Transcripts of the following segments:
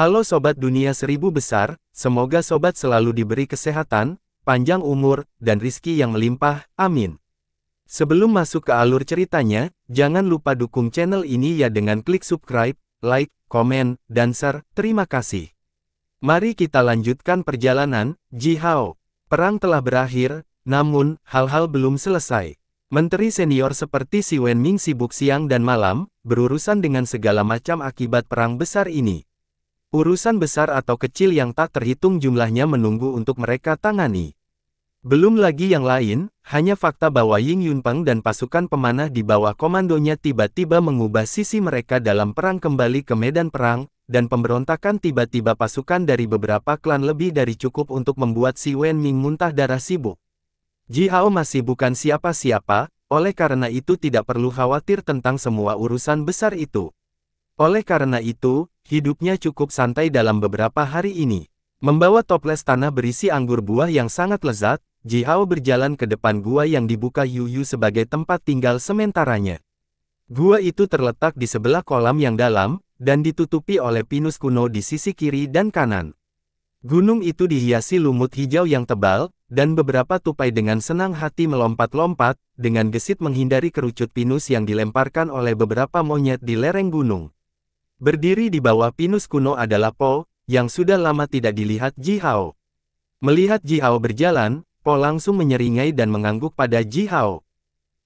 Halo Sobat Dunia Seribu Besar, semoga Sobat selalu diberi kesehatan, panjang umur, dan rizki yang melimpah, amin. Sebelum masuk ke alur ceritanya, jangan lupa dukung channel ini ya dengan klik subscribe, like, komen, dan share, terima kasih. Mari kita lanjutkan perjalanan. Jihao. Perang telah berakhir, namun, hal-hal belum selesai. Menteri senior seperti Si Wenming sibuk siang dan malam, berurusan dengan segala macam akibat perang besar ini. Urusan besar atau kecil yang tak terhitung jumlahnya menunggu untuk mereka tangani. Belum lagi yang lain, hanya fakta bahwa Ying Yunpeng dan pasukan pemanah di bawah komandonya tiba-tiba mengubah sisi mereka dalam perang kembali ke medan perang, dan pemberontakan tiba-tiba pasukan dari beberapa klan lebih dari cukup untuk membuat Si Wenming muntah darah sibuk. Jihao masih bukan siapa-siapa, oleh karena itu tidak perlu khawatir tentang semua urusan besar itu. Oleh karena itu, hidupnya cukup santai dalam beberapa hari ini. Membawa toples tanah berisi anggur buah yang sangat lezat, Jihao berjalan ke depan gua yang dibuka Yuyu sebagai tempat tinggal sementaranya. Gua itu terletak di sebelah kolam yang dalam, dan ditutupi oleh pinus kuno di sisi kiri dan kanan. Gunung itu dihiasi lumut hijau yang tebal, dan beberapa tupai dengan senang hati melompat-lompat, dengan gesit menghindari kerucut pinus yang dilemparkan oleh beberapa monyet di lereng gunung. Berdiri di bawah pinus kuno adalah Po, yang sudah lama tidak dilihat Jihao. Melihat Jihao berjalan, Po langsung menyeringai dan mengangguk pada Jihao.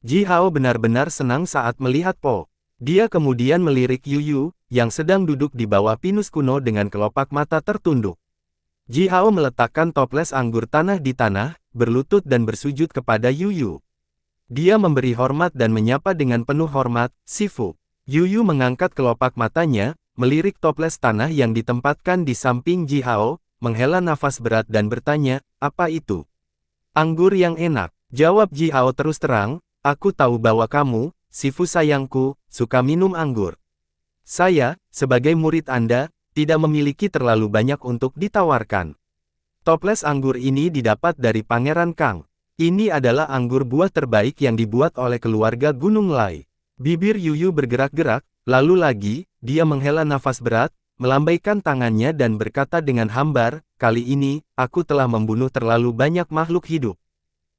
Jihao benar-benar senang saat melihat Po. Dia kemudian melirik Yuyu, yang sedang duduk di bawah pinus kuno dengan kelopak mata tertunduk. Jihao meletakkan toples anggur tanah di tanah, berlutut dan bersujud kepada Yuyu. Dia memberi hormat dan menyapa dengan penuh hormat, Sifu. Yuyu mengangkat kelopak matanya, melirik toples tanah yang ditempatkan di samping Jihao, menghela nafas berat dan bertanya, apa itu? Anggur yang enak, jawab Jihao terus terang, aku tahu bahwa kamu, Sifu sayangku, suka minum anggur. Saya, sebagai murid Anda, tidak memiliki terlalu banyak untuk ditawarkan. Toples anggur ini didapat dari Pangeran Kang. Ini adalah anggur buah terbaik yang dibuat oleh keluarga Gunung Lai. Bibir Yuyu bergerak-gerak, lalu lagi, dia menghela nafas berat, melambaikan tangannya dan berkata dengan hambar, kali ini, aku telah membunuh terlalu banyak makhluk hidup.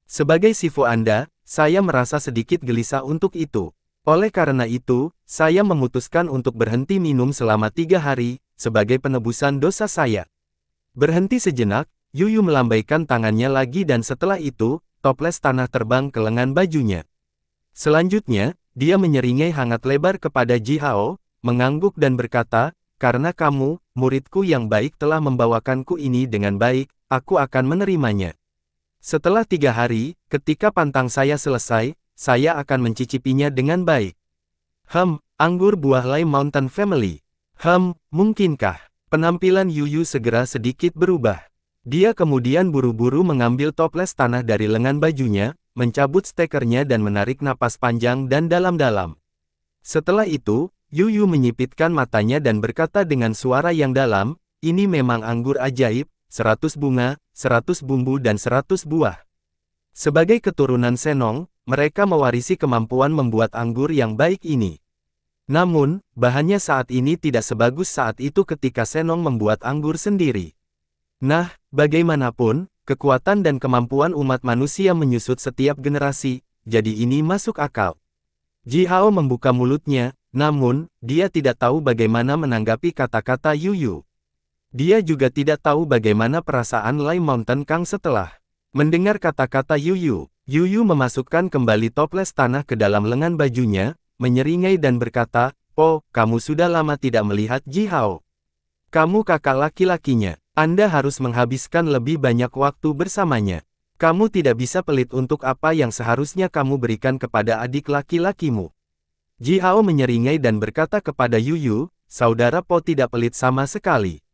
Sebagai Sifu Anda, saya merasa sedikit gelisah untuk itu. Oleh karena itu, saya memutuskan untuk berhenti minum selama 3 hari, sebagai penebusan dosa saya. Berhenti sejenak, Yuyu melambaikan tangannya lagi dan setelah itu, toples tanah terbang ke lengan bajunya. Selanjutnya, dia menyeringai hangat lebar kepada Jihao, mengangguk dan berkata, karena kamu, muridku yang baik telah membawakanku ini dengan baik, aku akan menerimanya. Setelah 3 hari, ketika pantang saya selesai, saya akan mencicipinya dengan baik. Anggur buah Lai Mountain Family. Mungkinkah? Penampilan Yuyu segera sedikit berubah. Dia kemudian buru-buru mengambil toples tanah dari lengan bajunya, mencabut stekernya dan menarik napas panjang dan dalam-dalam. Setelah itu, Yuyu menyipitkan matanya dan berkata dengan suara yang dalam, ini memang anggur ajaib, 100 bunga, 100 bumbu dan 100 buah. Sebagai keturunan Senong, mereka mewarisi kemampuan membuat anggur yang baik ini. Namun, bahannya saat ini tidak sebagus saat itu ketika Senong membuat anggur sendiri. Nah, bagaimanapun, kekuatan dan kemampuan umat manusia menyusut setiap generasi, jadi ini masuk akal. Jihao membuka mulutnya, namun, dia tidak tahu bagaimana menanggapi kata-kata Yuyu. Dia juga tidak tahu bagaimana perasaan Lai Mountain Kang setelah mendengar kata-kata Yuyu. Yuyu memasukkan kembali toples tanah ke dalam lengan bajunya, menyeringai dan berkata, Po, kamu sudah lama tidak melihat Jihao. Kamu kakak laki-lakinya. Anda harus menghabiskan lebih banyak waktu bersamanya. Kamu tidak bisa pelit untuk apa yang seharusnya kamu berikan kepada adik laki-lakimu. Jihao menyeringai dan berkata kepada Yuyu, saudara Po tidak pelit sama sekali.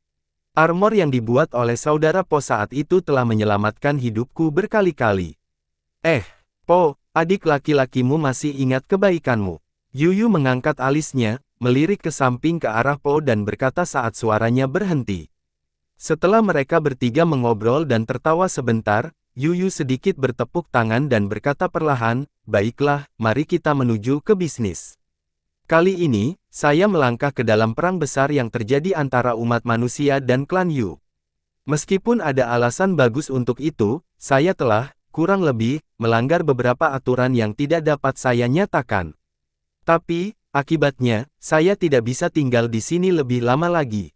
Armor yang dibuat oleh saudara Po saat itu telah menyelamatkan hidupku berkali-kali. Po, adik laki-lakimu masih ingat kebaikanmu. Yuyu mengangkat alisnya, melirik ke samping ke arah Po dan berkata saat suaranya berhenti. Setelah mereka bertiga mengobrol dan tertawa sebentar, Yuyu sedikit bertepuk tangan dan berkata perlahan, baiklah, mari kita menuju ke bisnis. Kali ini, saya melangkah ke dalam perang besar yang terjadi antara umat manusia dan klan Yu. Meskipun ada alasan bagus untuk itu, saya telah, kurang lebih, melanggar beberapa aturan yang tidak dapat saya nyatakan. Tapi, akibatnya, saya tidak bisa tinggal di sini lebih lama lagi.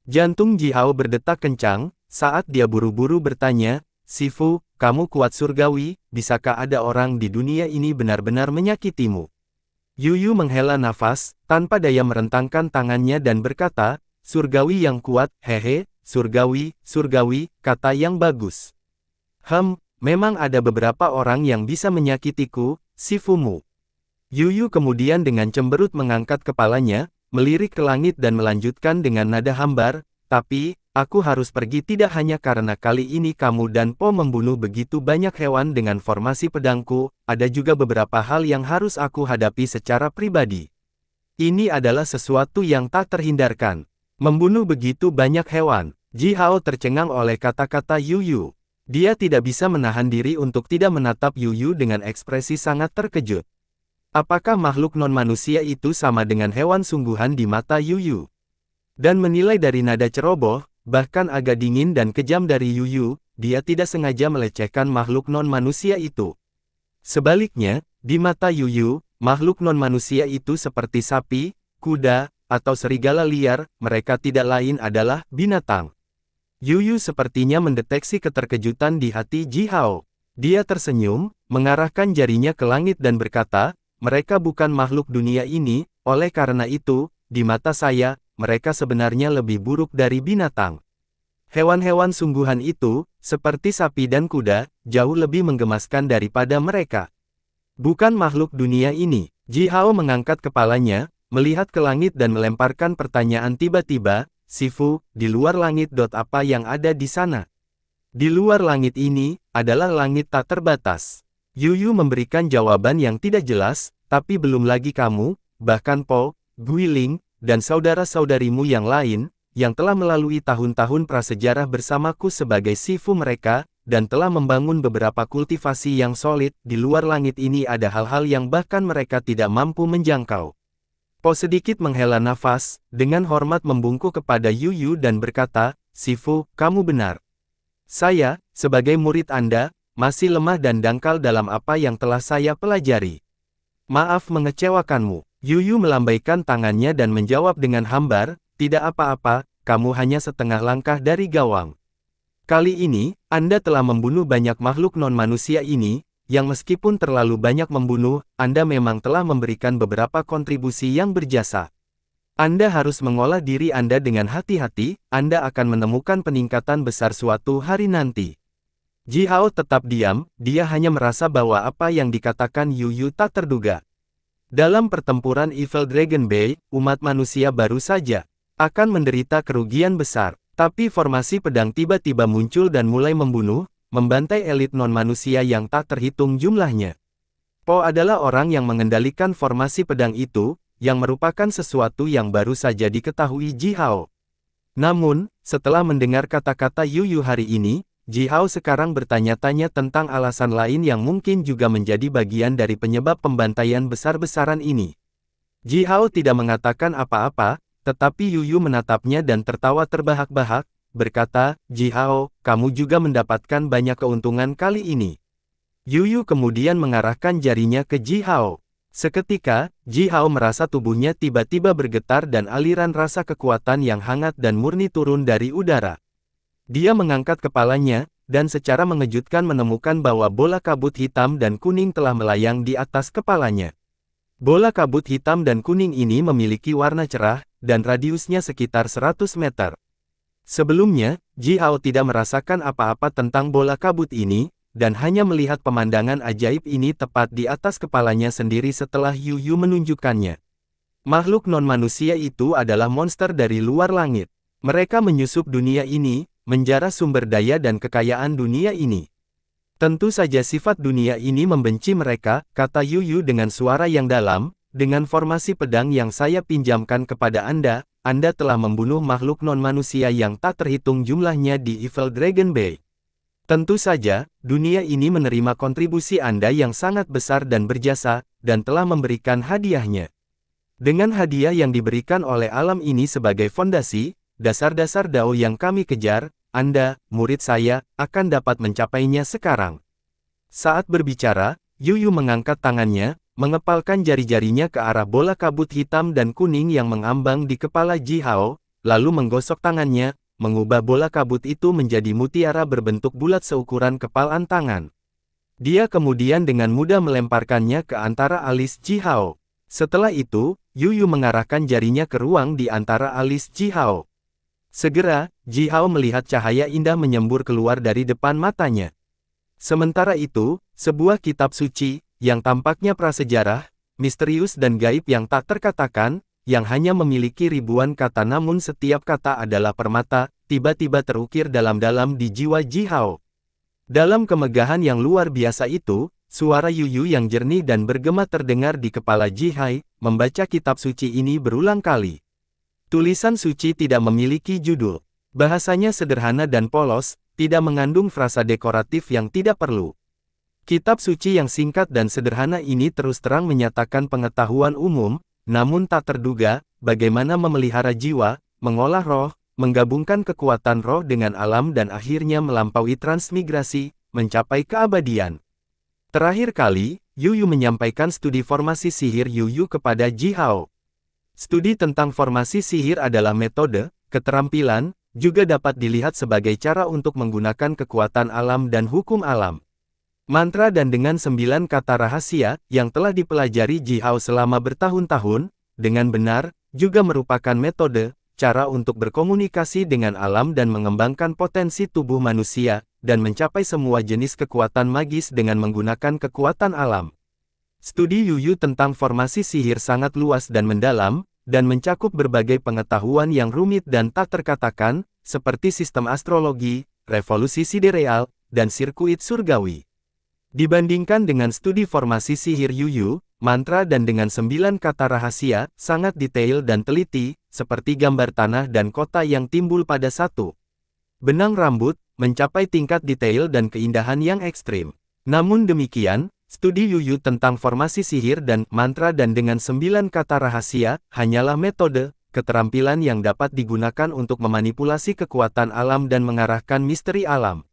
Jantung Ji Hao berdetak kencang, saat dia buru-buru bertanya, "Sifu, kamu kuat surgawi, bisakah ada orang di dunia ini benar-benar menyakitimu?" Yu Yu menghela nafas, tanpa daya merentangkan tangannya dan berkata, "Surgawi yang kuat, hehe, surgawi, kata yang bagus. Memang ada beberapa orang yang bisa menyakitiku, Sifumu." Yu Yu kemudian dengan cemberut mengangkat kepalanya, melirik ke langit dan melanjutkan dengan nada hambar, "Tapi, aku harus pergi tidak hanya karena kali ini kamu dan Po membunuh begitu banyak hewan dengan formasi pedangku, ada juga beberapa hal yang harus aku hadapi secara pribadi. Ini adalah sesuatu yang tak terhindarkan. Membunuh begitu banyak hewan." Ji Hao tercengang oleh kata-kata Yu Yu. Dia tidak bisa menahan diri untuk tidak menatap Yu Yu dengan ekspresi sangat terkejut. Apakah makhluk non-manusia itu sama dengan hewan sungguhan di mata Yu Yu? Dan menilai dari nada ceroboh, bahkan agak dingin dan kejam dari Yu Yu, dia tidak sengaja melecehkan makhluk non-manusia itu. Sebaliknya, di mata Yu Yu, makhluk non-manusia itu seperti sapi, kuda, atau serigala liar, mereka tidak lain adalah binatang. Yu Yu sepertinya mendeteksi keterkejutan di hati Ji Hao. Dia tersenyum, mengarahkan jarinya ke langit dan berkata, "Mereka bukan makhluk dunia ini, oleh karena itu, di mata saya, mereka sebenarnya lebih buruk dari binatang. Hewan-hewan sungguhan itu, seperti sapi dan kuda, jauh lebih menggemaskan daripada mereka. Bukan makhluk dunia ini." Ji Hao mengangkat kepalanya, melihat ke langit dan melemparkan pertanyaan tiba-tiba, "Sifu, di luar langit. Apa yang ada di sana?" "Di luar langit ini, adalah langit tak terbatas." Yu Yu memberikan jawaban yang tidak jelas, "Tapi belum lagi kamu, bahkan Po, Guiling, dan saudara-saudarimu yang lain, yang telah melalui tahun-tahun prasejarah bersamaku sebagai Sifu mereka, dan telah membangun beberapa kultivasi yang solid, di luar langit ini ada hal-hal yang bahkan mereka tidak mampu menjangkau." Po sedikit menghela nafas, dengan hormat membungkuk kepada Yu Yu dan berkata, "Sifu, kamu benar. Saya, sebagai murid Anda, masih lemah dan dangkal dalam apa yang telah saya pelajari. Maaf mengecewakanmu." Yu Yu melambaikan tangannya dan menjawab dengan hambar, "Tidak apa-apa, kamu hanya setengah langkah dari gawang. Kali ini, Anda telah membunuh banyak makhluk non-manusia ini, yang meskipun terlalu banyak membunuh, Anda memang telah memberikan beberapa kontribusi yang berjasa. Anda harus mengolah diri Anda dengan hati-hati, Anda akan menemukan peningkatan besar suatu hari nanti." Ji Hao tetap diam, dia hanya merasa bahwa apa yang dikatakan Yu Yu tak terduga. Dalam pertempuran Evil Dragon Bay, umat manusia baru saja akan menderita kerugian besar. Tapi formasi pedang tiba-tiba muncul dan mulai membunuh, membantai elit non-manusia yang tak terhitung jumlahnya. Po adalah orang yang mengendalikan formasi pedang itu, yang merupakan sesuatu yang baru saja diketahui Ji Hao. Namun, setelah mendengar kata-kata Yu Yu hari ini, Ji Hao sekarang bertanya-tanya tentang alasan lain yang mungkin juga menjadi bagian dari penyebab pembantaian besar-besaran ini. Ji Hao tidak mengatakan apa-apa, tetapi Yu Yu menatapnya dan tertawa terbahak-bahak, berkata, "Ji Hao, kamu juga mendapatkan banyak keuntungan kali ini." Yu Yu kemudian mengarahkan jarinya ke Ji Hao. Seketika, Ji Hao merasa tubuhnya tiba-tiba bergetar dan aliran rasa kekuatan yang hangat dan murni turun dari udara. Dia mengangkat kepalanya, dan secara mengejutkan menemukan bahwa bola kabut hitam dan kuning telah melayang di atas kepalanya. Bola kabut hitam dan kuning ini memiliki warna cerah, dan radiusnya sekitar 100 meter. Sebelumnya, Ji Hao tidak merasakan apa-apa tentang bola kabut ini, dan hanya melihat pemandangan ajaib ini tepat di atas kepalanya sendiri setelah Yu Yu menunjukkannya. Makhluk non-manusia itu adalah monster dari luar langit. Mereka menyusup dunia ini, menjara sumber daya dan kekayaan dunia ini. Tentu saja sifat dunia ini membenci mereka, kata Yu Yu dengan suara yang dalam, dengan formasi pedang yang saya pinjamkan kepada Anda telah membunuh makhluk non-manusia yang tak terhitung jumlahnya di Evil Dragon Bay. Tentu saja, dunia ini menerima kontribusi Anda yang sangat besar dan berjasa, dan telah memberikan hadiahnya. Dengan hadiah yang diberikan oleh alam ini sebagai fondasi, dasar-dasar Dao yang kami kejar, Anda, murid saya, akan dapat mencapainya sekarang. Saat berbicara, Yu Yu mengangkat tangannya, mengepalkan jari-jarinya ke arah bola kabut hitam dan kuning yang mengambang di kepala Ji Hao, lalu menggosok tangannya, mengubah bola kabut itu menjadi mutiara berbentuk bulat seukuran kepalan tangan. Dia kemudian dengan mudah melemparkannya ke antara alis Ji Hao. Setelah itu, Yu Yu mengarahkan jarinya ke ruang di antara alis Ji Hao. Segera, Ji Hao melihat cahaya indah menyembur keluar dari depan matanya. Sementara itu, sebuah kitab suci, yang tampaknya prasejarah, misterius dan gaib yang tak terkatakan, yang hanya memiliki ribuan kata namun setiap kata adalah permata, tiba-tiba terukir dalam-dalam di jiwa Ji Hao. Dalam kemegahan yang luar biasa itu, suara Yu Yu yang jernih dan bergema terdengar di kepala Ji Hai, membaca kitab suci ini berulang kali. Tulisan suci tidak memiliki judul. Bahasanya sederhana dan polos, tidak mengandung frasa dekoratif yang tidak perlu. Kitab suci yang singkat dan sederhana ini terus terang menyatakan pengetahuan umum, namun tak terduga, bagaimana memelihara jiwa, mengolah roh, menggabungkan kekuatan roh dengan alam dan akhirnya melampaui transmigrasi, mencapai keabadian. Terakhir kali, Yu Yu menyampaikan studi formasi sihir Yu Yu kepada Ji Hao. Studi tentang formasi sihir adalah metode, keterampilan, juga dapat dilihat sebagai cara untuk menggunakan kekuatan alam dan hukum alam. Mantra dan dengan 9 kata rahasia, yang telah dipelajari Ji Hao selama bertahun-tahun, dengan benar, juga merupakan metode, cara untuk berkomunikasi dengan alam dan mengembangkan potensi tubuh manusia, dan mencapai semua jenis kekuatan magis dengan menggunakan kekuatan alam. Studi Yu Yu tentang formasi sihir sangat luas dan mendalam, dan mencakup berbagai pengetahuan yang rumit dan tak terkatakan, seperti sistem astrologi, revolusi sidereal, dan sirkuit surgawi. Dibandingkan dengan studi formasi sihir Yu Yu, mantra dan dengan 9 kata rahasia, sangat detail dan teliti, seperti gambar tanah dan kota yang timbul pada satu benang rambut, mencapai tingkat detail dan keindahan yang ekstrim. Namun demikian, studi Yu Yu tentang formasi sihir dan mantra dan dengan 9 kata rahasia, hanyalah metode, keterampilan yang dapat digunakan untuk memanipulasi kekuatan alam dan mengarahkan misteri alam.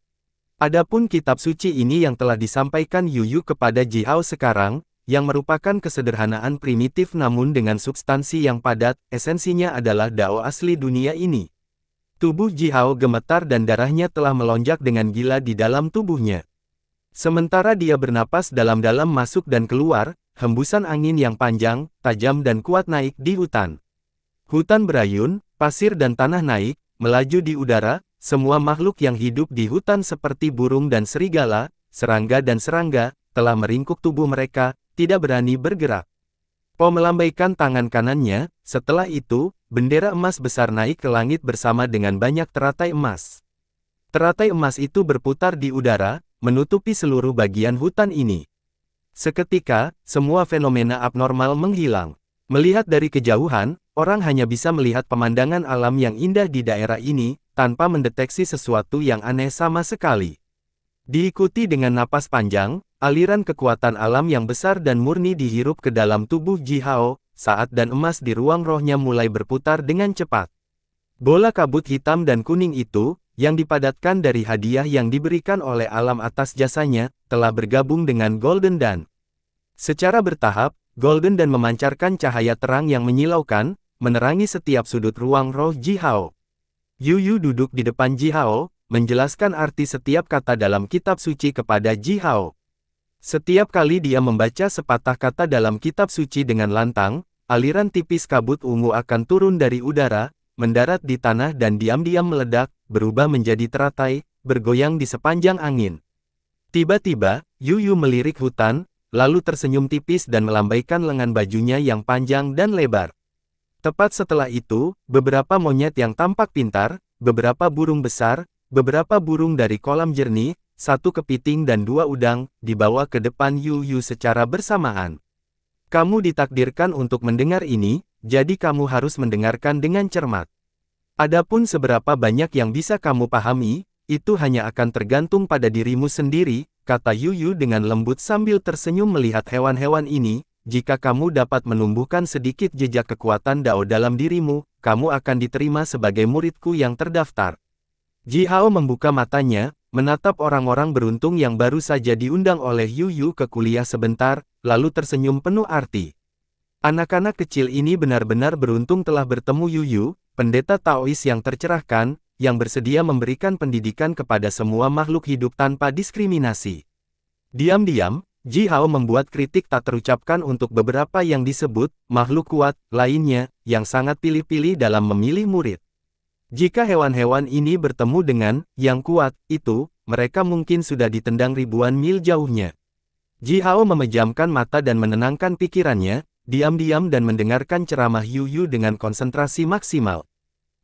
Adapun kitab suci ini yang telah disampaikan Yu Yu kepada Ji Hao sekarang, yang merupakan kesederhanaan primitif namun dengan substansi yang padat, esensinya adalah Dao asli dunia ini. Tubuh Ji Hao gemetar dan darahnya telah melonjak dengan gila di dalam tubuhnya. Sementara dia bernapas dalam-dalam masuk dan keluar, hembusan angin yang panjang, tajam dan kuat naik di hutan. Hutan berayun, pasir dan tanah naik, melaju di udara, semua makhluk yang hidup di hutan seperti burung dan serigala, serangga dan serangga, telah meringkuk tubuh mereka, tidak berani bergerak. Po melambaikan tangan kanannya, setelah itu, bendera emas besar naik ke langit bersama dengan banyak teratai emas. Teratai emas itu berputar di udara, menutupi seluruh bagian hutan ini. Seketika, semua fenomena abnormal menghilang. Melihat dari kejauhan, orang hanya bisa melihat pemandangan alam yang indah di daerah ini, tanpa mendeteksi sesuatu yang aneh sama sekali. Diikuti dengan napas panjang, aliran kekuatan alam yang besar dan murni dihirup ke dalam tubuh Ji Hao, saat dan emas di ruang rohnya mulai berputar dengan cepat. Bola kabut hitam dan kuning itu, yang dipadatkan dari hadiah yang diberikan oleh alam atas jasanya, telah bergabung dengan Golden Dawn. Secara bertahap, Golden Dawn memancarkan cahaya terang yang menyilaukan, menerangi setiap sudut ruang roh Ji Hao. Yu Yu duduk di depan Ji Hao, menjelaskan arti setiap kata dalam kitab suci kepada Ji Hao. Setiap kali dia membaca sepatah kata dalam kitab suci dengan lantang, aliran tipis kabut ungu akan turun dari udara, mendarat di tanah dan diam-diam meledak, berubah menjadi teratai, bergoyang di sepanjang angin. Tiba-tiba, Yu Yu melirik hutan, lalu tersenyum tipis dan melambaikan lengan bajunya yang panjang dan lebar. Tepat setelah itu, beberapa monyet yang tampak pintar, beberapa burung besar, beberapa burung dari kolam jernih, satu kepiting dan 2 udang, dibawa ke depan Yu Yu secara bersamaan. Kamu ditakdirkan untuk mendengar ini, jadi kamu harus mendengarkan dengan cermat. Adapun seberapa banyak yang bisa kamu pahami, itu hanya akan tergantung pada dirimu sendiri, kata Yu Yu dengan lembut sambil tersenyum melihat hewan-hewan ini, jika kamu dapat menumbuhkan sedikit jejak kekuatan Dao dalam dirimu, kamu akan diterima sebagai muridku yang terdaftar. Ji Hao membuka matanya, menatap orang-orang beruntung yang baru saja diundang oleh Yu Yu ke kuliah sebentar, lalu tersenyum penuh arti. Anak-anak kecil ini benar-benar beruntung telah bertemu Yu Yu, pendeta Taois yang tercerahkan, yang bersedia memberikan pendidikan kepada semua makhluk hidup tanpa diskriminasi. Diam-diam, Ji Hao membuat kritik tak terucapkan untuk beberapa yang disebut makhluk kuat lainnya, yang sangat pilih-pilih dalam memilih murid. Jika hewan-hewan ini bertemu dengan yang kuat itu, mereka mungkin sudah ditendang ribuan mil jauhnya. Ji Hao memejamkan mata dan menenangkan pikirannya, diam-diam dan mendengarkan ceramah Yu Yu dengan konsentrasi maksimal.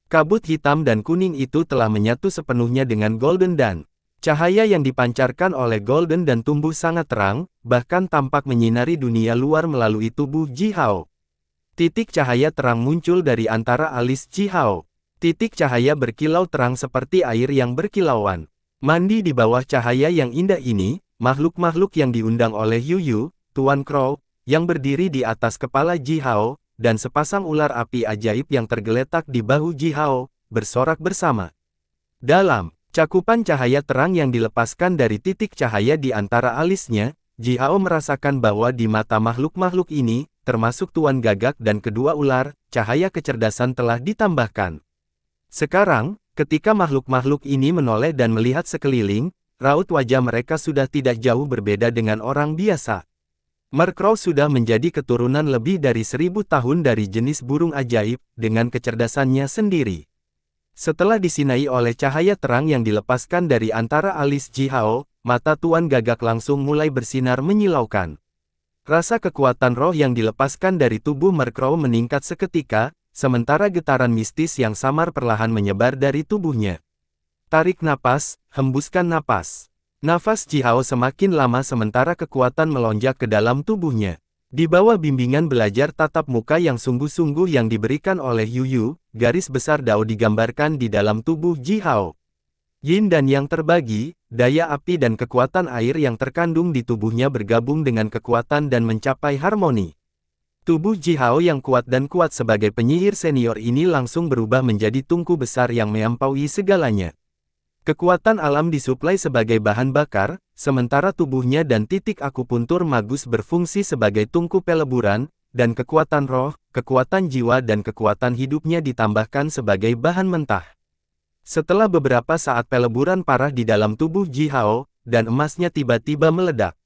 Kabut hitam dan kuning itu telah menyatu sepenuhnya dengan Golden Dan. Cahaya yang dipancarkan oleh Golden dan tumbuh sangat terang, bahkan tampak menyinari dunia luar melalui tubuh Ji Hao. Titik cahaya terang muncul dari antara alis Ji Hao. Titik cahaya berkilau terang seperti air yang berkilauan. Mandi di bawah cahaya yang indah ini, makhluk-makhluk yang diundang oleh Yu Yu, Tuan Crow, yang berdiri di atas kepala Ji Hao, dan sepasang ular api ajaib yang tergeletak di bahu Ji Hao, bersorak bersama. Dalam cakupan cahaya terang yang dilepaskan dari titik cahaya di antara alisnya, Ji Hao merasakan bahwa di mata makhluk-makhluk ini, termasuk Tuan Gagak dan kedua ular, cahaya kecerdasan telah ditambahkan. Sekarang, ketika makhluk-makhluk ini menoleh dan melihat sekeliling, raut wajah mereka sudah tidak jauh berbeda dengan orang biasa. Murkrow sudah menjadi keturunan lebih dari 1000 tahun dari jenis burung ajaib, dengan kecerdasannya sendiri. Setelah disinai oleh cahaya terang yang dilepaskan dari antara alis Ji Hao, mata Tuan Gagak langsung mulai bersinar menyilaukan. Rasa kekuatan roh yang dilepaskan dari tubuh Murkrow meningkat seketika, sementara getaran mistis yang samar perlahan menyebar dari tubuhnya. Tarik napas, hembuskan napas. Nafas Ji Hao semakin lama sementara kekuatan melonjak ke dalam tubuhnya. Di bawah bimbingan belajar tatap muka yang sungguh-sungguh yang diberikan oleh Yu Yu, garis besar Dao digambarkan di dalam tubuh Ji Hao. Yin dan Yang terbagi, daya api dan kekuatan air yang terkandung di tubuhnya bergabung dengan kekuatan dan mencapai harmoni. Tubuh Ji Hao yang kuat dan kuat sebagai penyihir senior ini langsung berubah menjadi tungku besar yang melampaui segalanya. Kekuatan alam disuplai sebagai bahan bakar, sementara tubuhnya dan titik akupuntur magus berfungsi sebagai tungku peleburan, dan kekuatan roh, kekuatan jiwa dan kekuatan hidupnya ditambahkan sebagai bahan mentah. Setelah beberapa saat peleburan parah di dalam tubuh Ji Hao, dan emasnya tiba-tiba meledak.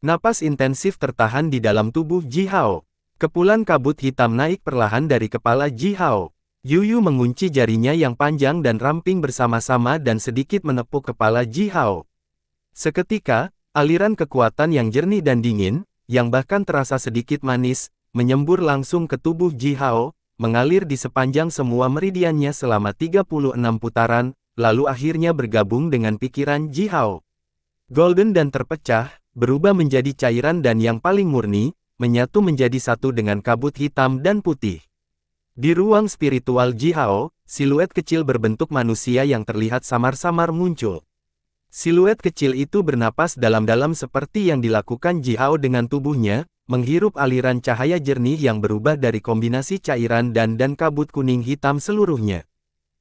Napas intensif tertahan di dalam tubuh Ji Hao. Kepulan kabut hitam naik perlahan dari kepala Ji Hao. Yu Yu mengunci jarinya yang panjang dan ramping bersama-sama dan sedikit menepuk kepala Ji Hao. Seketika, aliran kekuatan yang jernih dan dingin, yang bahkan terasa sedikit manis, menyembur langsung ke tubuh Ji Hao, mengalir di sepanjang semua meridiannya selama 36 putaran, lalu akhirnya bergabung dengan pikiran Ji Hao. Golden dan terpecah, berubah menjadi cairan dan yang paling murni, menyatu menjadi satu dengan kabut hitam dan putih. Di ruang spiritual Ji Hao, siluet kecil berbentuk manusia yang terlihat samar-samar muncul. Siluet kecil itu bernapas dalam-dalam seperti yang dilakukan Ji Hao dengan tubuhnya, menghirup aliran cahaya jernih yang berubah dari kombinasi cairan dan kabut kuning hitam seluruhnya.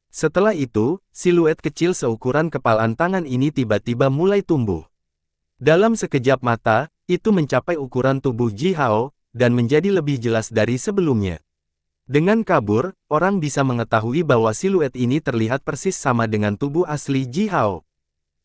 Setelah itu, siluet kecil seukuran kepalan tangan ini tiba-tiba mulai tumbuh. Dalam sekejap mata, itu mencapai ukuran tubuh Ji Hao, dan menjadi lebih jelas dari sebelumnya. Dengan kabur, orang bisa mengetahui bahwa siluet ini terlihat persis sama dengan tubuh asli Ji Hao.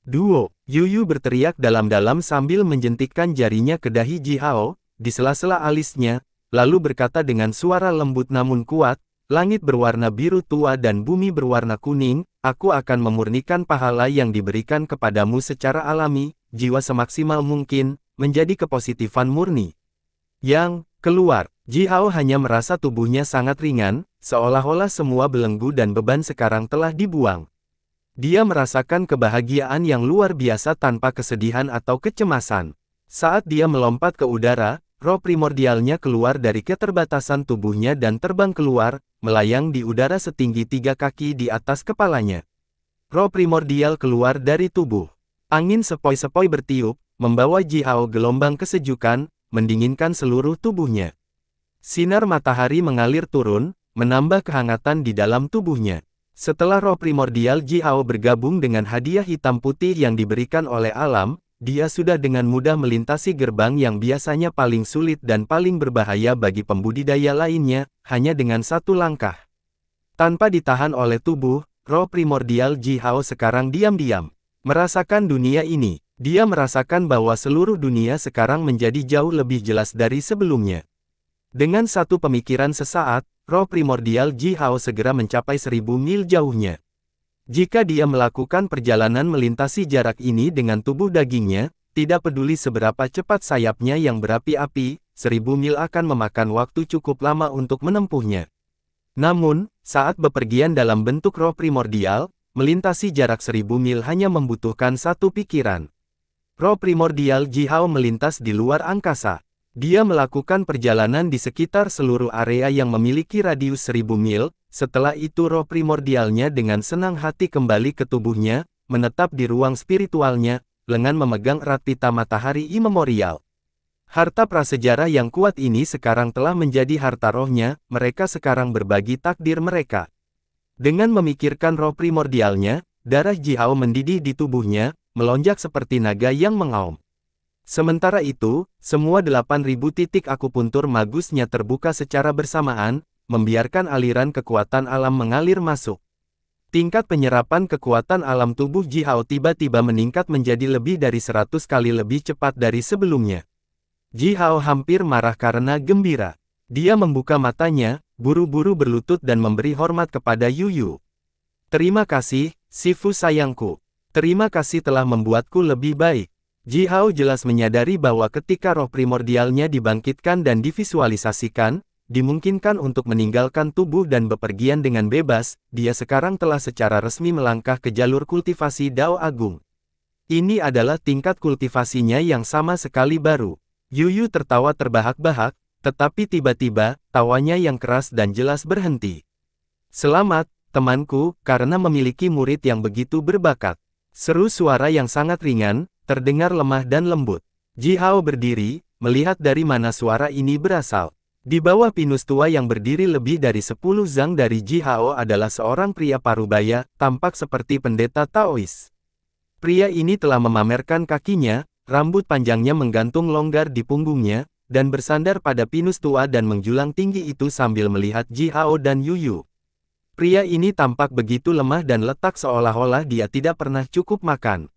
Duo, Yu Yu berteriak dalam-dalam sambil menjentikkan jarinya ke dahi Ji Hao, di sela-sela alisnya, lalu berkata dengan suara lembut namun kuat, langit berwarna biru tua dan bumi berwarna kuning, aku akan memurnikan pahala yang diberikan kepadamu secara alami, jiwa semaksimal mungkin, menjadi kepositifan murni. Yang keluar. Ji Hao hanya merasa tubuhnya sangat ringan, seolah-olah semua belenggu dan beban sekarang telah dibuang. Dia merasakan kebahagiaan yang luar biasa tanpa kesedihan atau kecemasan. Saat dia melompat ke udara, roh primordialnya keluar dari keterbatasan tubuhnya dan terbang keluar, melayang di udara setinggi 3 kaki di atas kepalanya. Roh primordial keluar dari tubuh. Angin sepoi-sepoi bertiup, membawa Ji Hao gelombang kesejukan, mendinginkan seluruh tubuhnya. Sinar matahari mengalir turun, menambah kehangatan di dalam tubuhnya. Setelah roh primordial Ji Hao bergabung dengan hadiah hitam putih yang diberikan oleh alam, dia sudah dengan mudah melintasi gerbang yang biasanya paling sulit dan paling berbahaya bagi pembudidaya lainnya, hanya dengan satu langkah. Tanpa ditahan oleh tubuh, roh primordial Ji Hao sekarang diam-diam merasakan dunia ini. Dia merasakan bahwa seluruh dunia sekarang menjadi jauh lebih jelas dari sebelumnya. Dengan satu pemikiran sesaat, roh primordial Ji Hao segera mencapai 1000 mil jauhnya. Jika dia melakukan perjalanan melintasi jarak ini dengan tubuh dagingnya, tidak peduli seberapa cepat sayapnya yang berapi-api, 1000 mil akan memakan waktu cukup lama untuk menempuhnya. Namun, saat bepergian dalam bentuk roh primordial, melintasi jarak 1000 mil hanya membutuhkan satu pikiran. Roh primordial Ji Hao melintas di luar angkasa. Dia melakukan perjalanan di sekitar seluruh area yang memiliki radius 1000 mil, setelah itu roh primordialnya dengan senang hati kembali ke tubuhnya, menetap di ruang spiritualnya, lengan memegang erat pita matahari imemorial. Harta prasejarah yang kuat ini sekarang telah menjadi harta rohnya, mereka sekarang berbagi takdir mereka. Dengan memikirkan roh primordialnya, darah Ji Hao mendidih di tubuhnya, melonjak seperti naga yang mengaum. Sementara itu, semua 8000 titik akupuntur magusnya terbuka secara bersamaan, membiarkan aliran kekuatan alam mengalir masuk. Tingkat penyerapan kekuatan alam tubuh Ji Hao tiba-tiba meningkat menjadi lebih dari 100 kali lebih cepat dari sebelumnya. Ji Hao hampir marah karena gembira. Dia membuka matanya, buru-buru berlutut dan memberi hormat kepada Yuyu. Terima kasih, Sifu sayangku. Terima kasih telah membuatku lebih baik. Ji Hao jelas menyadari bahwa ketika roh primordialnya dibangkitkan dan divisualisasikan, dimungkinkan untuk meninggalkan tubuh dan bepergian dengan bebas, dia sekarang telah secara resmi melangkah ke jalur kultivasi Dao Agung. Ini adalah tingkat kultivasinya yang sama sekali baru. Yuyu tertawa terbahak-bahak, tetapi tiba-tiba, tawanya yang keras dan jelas berhenti. Selamat, temanku, karena memiliki murid yang begitu berbakat. Seru suara yang sangat ringan, terdengar lemah dan lembut. Ji Hao berdiri, melihat dari mana suara ini berasal. Di bawah pinus tua yang berdiri lebih dari 10 zang dari Ji Hao adalah seorang pria parubaya, tampak seperti pendeta Taois. Pria ini telah memamerkan kakinya, rambut panjangnya menggantung longgar di punggungnya, dan bersandar pada pinus tua dan menjulang tinggi itu sambil melihat Ji Hao dan Yuyu. Pria ini tampak begitu lemah dan letak seolah-olah dia tidak pernah cukup makan.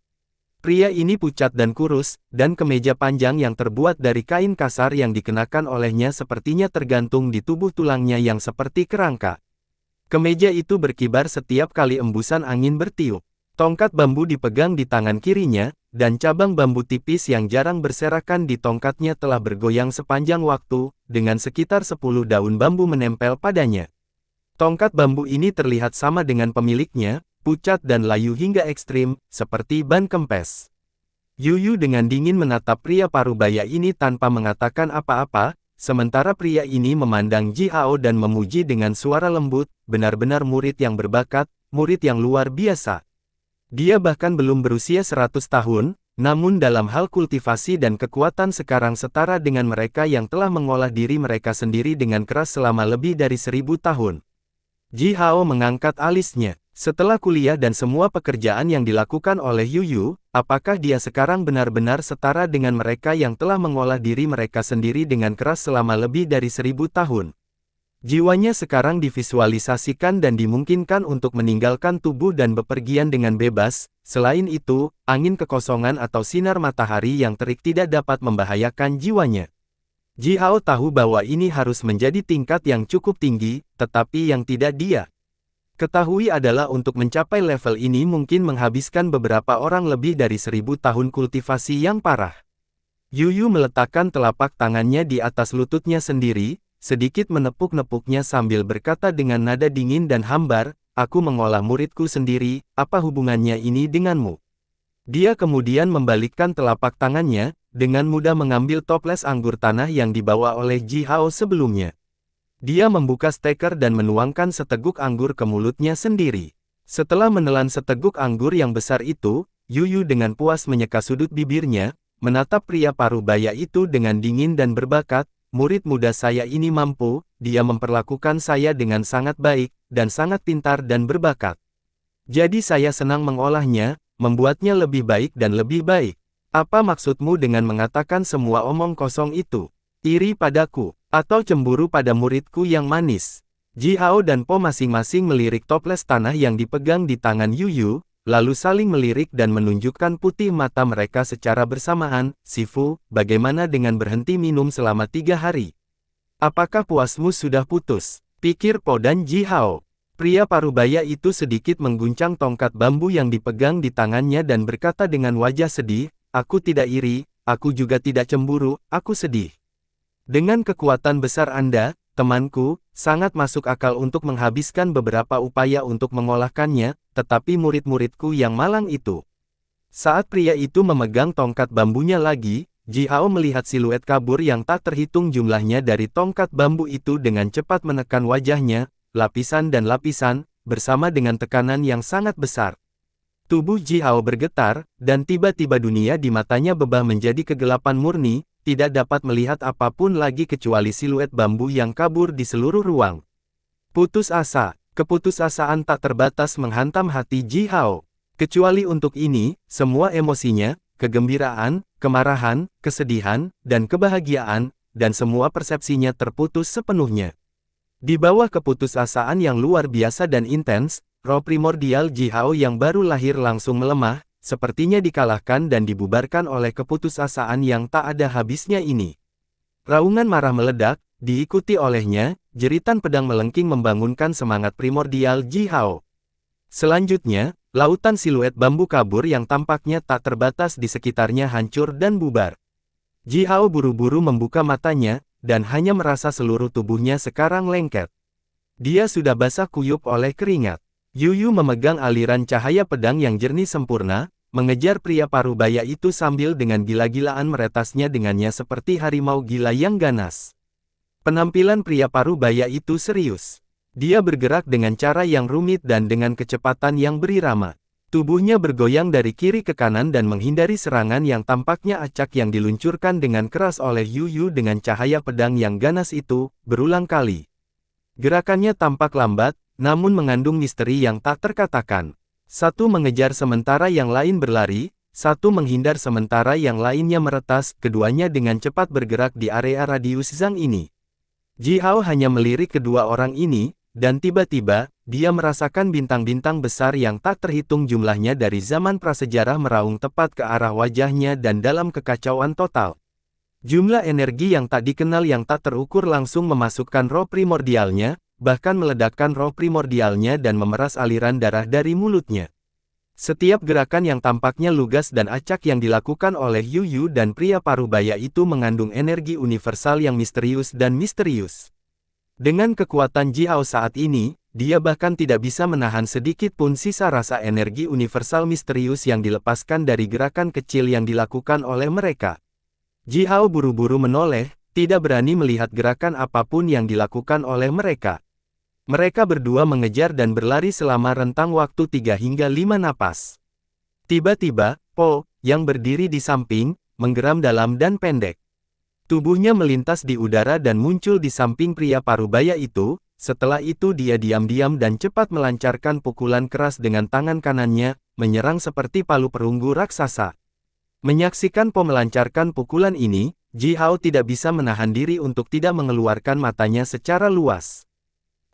Pria ini pucat dan kurus, dan kemeja panjang yang terbuat dari kain kasar yang dikenakan olehnya sepertinya tergantung di tubuh tulangnya yang seperti kerangka. Kemeja itu berkibar setiap kali embusan angin bertiup. Tongkat bambu dipegang di tangan kirinya, dan cabang bambu tipis yang jarang berserakan di tongkatnya telah bergoyang sepanjang waktu, dengan sekitar 10 daun bambu menempel padanya. Tongkat bambu ini terlihat sama dengan pemiliknya, pucat dan layu hingga ekstrim, seperti ban kempes. Yuyu dengan dingin menatap pria parubaya ini tanpa mengatakan apa-apa, sementara pria ini memandang Ji Hao dan memuji dengan suara lembut, benar-benar murid yang berbakat, murid yang luar biasa. Dia bahkan belum berusia 100 tahun, namun dalam hal kultivasi dan kekuatan sekarang setara dengan mereka yang telah mengolah diri mereka sendiri dengan keras selama lebih dari 1000 tahun. Ji Hao mengangkat alisnya. Setelah kuliah dan semua pekerjaan yang dilakukan oleh Yuyu, apakah dia sekarang benar-benar setara dengan mereka yang telah mengolah diri mereka sendiri dengan keras selama lebih dari 1000 tahun? Jiwanya sekarang divisualisasikan dan dimungkinkan untuk meninggalkan tubuh dan bepergian dengan bebas. Selain itu, angin kekosongan atau sinar matahari yang terik tidak dapat membahayakan jiwanya. Ji Hao tahu bahwa ini harus menjadi tingkat yang cukup tinggi, tetapi yang tidak dia ketahui adalah untuk mencapai level ini mungkin menghabiskan beberapa orang lebih dari 1000 tahun kultivasi yang parah. Yuyu meletakkan telapak tangannya di atas lututnya sendiri, sedikit menepuk-nepuknya sambil berkata dengan nada dingin dan hambar, "Aku mengolah muridku sendiri, apa hubungannya ini denganmu?" Dia kemudian membalikkan telapak tangannya, dengan mudah mengambil toples anggur tanah yang dibawa oleh Ji Hao sebelumnya. Dia membuka steker dan menuangkan seteguk anggur ke mulutnya sendiri. Setelah menelan seteguk anggur yang besar itu, Yuyu dengan puas menyeka sudut bibirnya, menatap pria parubaya itu dengan dingin dan berbakat. Murid muda saya ini mampu, dia memperlakukan saya dengan sangat baik, dan sangat pintar dan berbakat. Jadi saya senang mengolahnya, membuatnya lebih baik dan lebih baik. Apa maksudmu dengan mengatakan semua omong kosong itu? Iri padaku, atau cemburu pada muridku yang manis? Ji Hao dan Po masing-masing melirik toples tanah yang dipegang di tangan Yuyu, lalu saling melirik dan menunjukkan putih mata mereka secara bersamaan. Sifu, bagaimana dengan berhenti minum selama 3 hari? Apakah puasmu sudah putus? Pikir Po dan Ji Hao. Pria parubaya itu sedikit mengguncang tongkat bambu yang dipegang di tangannya dan berkata dengan wajah sedih, aku tidak iri, aku juga tidak cemburu, aku sedih. Dengan kekuatan besar Anda, temanku, sangat masuk akal untuk menghabiskan beberapa upaya untuk mengolahkannya, tetapi murid-muridku yang malang itu. Saat pria itu memegang tongkat bambunya lagi, Ji Hao melihat siluet kabur yang tak terhitung jumlahnya dari tongkat bambu itu dengan cepat menekan wajahnya, lapisan dan lapisan, bersama dengan tekanan yang sangat besar. Tubuh Ji Hao bergetar, dan tiba-tiba dunia di matanya berubah menjadi kegelapan murni, tidak dapat melihat apapun lagi kecuali siluet bambu yang kabur di seluruh ruang. Putus asa, keputusasaan tak terbatas menghantam hati Ji Hao. Kecuali untuk ini, semua emosinya, kegembiraan, kemarahan, kesedihan, dan kebahagiaan, dan semua persepsinya terputus sepenuhnya. Di bawah keputusasaan yang luar biasa dan intens, roh primordial Ji Hao yang baru lahir langsung melemah, sepertinya dikalahkan dan dibubarkan oleh keputusasaan yang tak ada habisnya ini. Raungan marah meledak, diikuti olehnya, jeritan pedang melengking membangunkan semangat primordial Ji Hao. Selanjutnya, lautan siluet bambu kabur yang tampaknya tak terbatas di sekitarnya hancur dan bubar. Ji Hao buru-buru membuka matanya, dan hanya merasa seluruh tubuhnya sekarang lengket. Dia sudah basah kuyup oleh keringat. Yuyu memegang aliran cahaya pedang yang jernih sempurna, mengejar pria parubaya itu sambil dengan gila-gilaan meretasnya dengannya seperti harimau gila yang ganas. Penampilan pria parubaya itu serius. Dia bergerak dengan cara yang rumit dan dengan kecepatan yang berirama. Tubuhnya bergoyang dari kiri ke kanan dan menghindari serangan yang tampaknya acak yang diluncurkan dengan keras oleh Yuyu dengan cahaya pedang yang ganas itu, berulang kali. Gerakannya tampak lambat, namun mengandung misteri yang tak terkatakan. Satu mengejar sementara yang lain berlari, satu menghindar sementara yang lainnya meretas, keduanya dengan cepat bergerak di area radius Zhang ini. Ji Hao hanya melirik kedua orang ini, dan tiba-tiba, dia merasakan bintang-bintang besar yang tak terhitung jumlahnya dari zaman prasejarah meraung tepat ke arah wajahnya dan dalam kekacauan total. Jumlah energi yang tak dikenal yang tak terukur langsung memasukkan roh primordialnya, bahkan meledakkan roh primordialnya dan memeras aliran darah dari mulutnya. Setiap gerakan yang tampaknya lugas dan acak yang dilakukan oleh Yuyu dan pria parubaya itu mengandung energi universal yang misterius dan misterius. Dengan kekuatan Ji Hao saat ini, dia bahkan tidak bisa menahan sedikit pun sisa rasa energi universal misterius yang dilepaskan dari gerakan kecil yang dilakukan oleh mereka. Ji Hao buru-buru menoleh, tidak berani melihat gerakan apapun yang dilakukan oleh mereka. Mereka berdua mengejar dan berlari selama rentang waktu 3 hingga 5 napas. Tiba-tiba, Po, yang berdiri di samping, menggeram dalam dan pendek. Tubuhnya melintas di udara dan muncul di samping pria parubaya itu, setelah itu dia diam-diam dan cepat melancarkan pukulan keras dengan tangan kanannya, menyerang seperti palu perunggu raksasa. Menyaksikan Po melancarkan pukulan ini, Ji Hao tidak bisa menahan diri untuk tidak mengeluarkan matanya secara luas.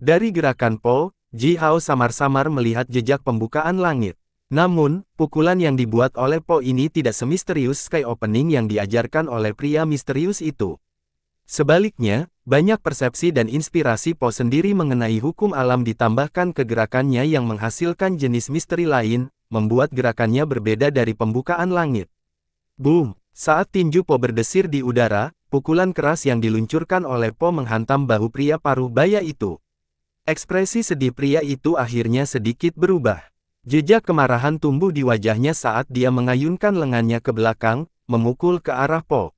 Dari gerakan Po, Ji Hao samar-samar melihat jejak pembukaan langit. Namun, pukulan yang dibuat oleh Po ini tidak semisterius sky opening yang diajarkan oleh pria misterius itu. Sebaliknya, banyak persepsi dan inspirasi Po sendiri mengenai hukum alam ditambahkan ke gerakannya yang menghasilkan jenis misteri lain, membuat gerakannya berbeda dari pembukaan langit. Boom! Saat tinju Po berdesir di udara, pukulan keras yang diluncurkan oleh Po menghantam bahu pria parubaya itu. Ekspresi sedih pria itu akhirnya sedikit berubah. Jejak kemarahan tumbuh di wajahnya saat dia mengayunkan lengannya ke belakang, memukul ke arah Po.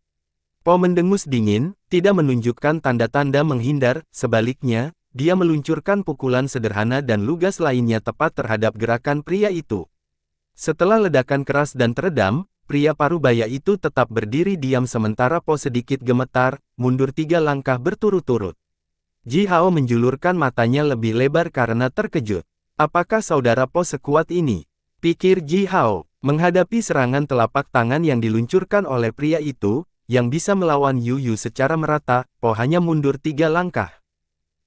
Po mendengus dingin, tidak menunjukkan tanda-tanda menghindar, sebaliknya, dia meluncurkan pukulan sederhana dan lugas lainnya tepat terhadap gerakan pria itu. Setelah ledakan keras dan teredam, pria parubaya itu tetap berdiri diam sementara Po sedikit gemetar, mundur 3 langkah berturut-turut. Ji Hao menjulurkan matanya lebih lebar karena terkejut. Apakah saudara Po sekuat ini? Pikir Ji Hao. Menghadapi serangan telapak tangan yang diluncurkan oleh pria itu, yang bisa melawan Yu Yu secara merata, Po hanya mundur 3 langkah.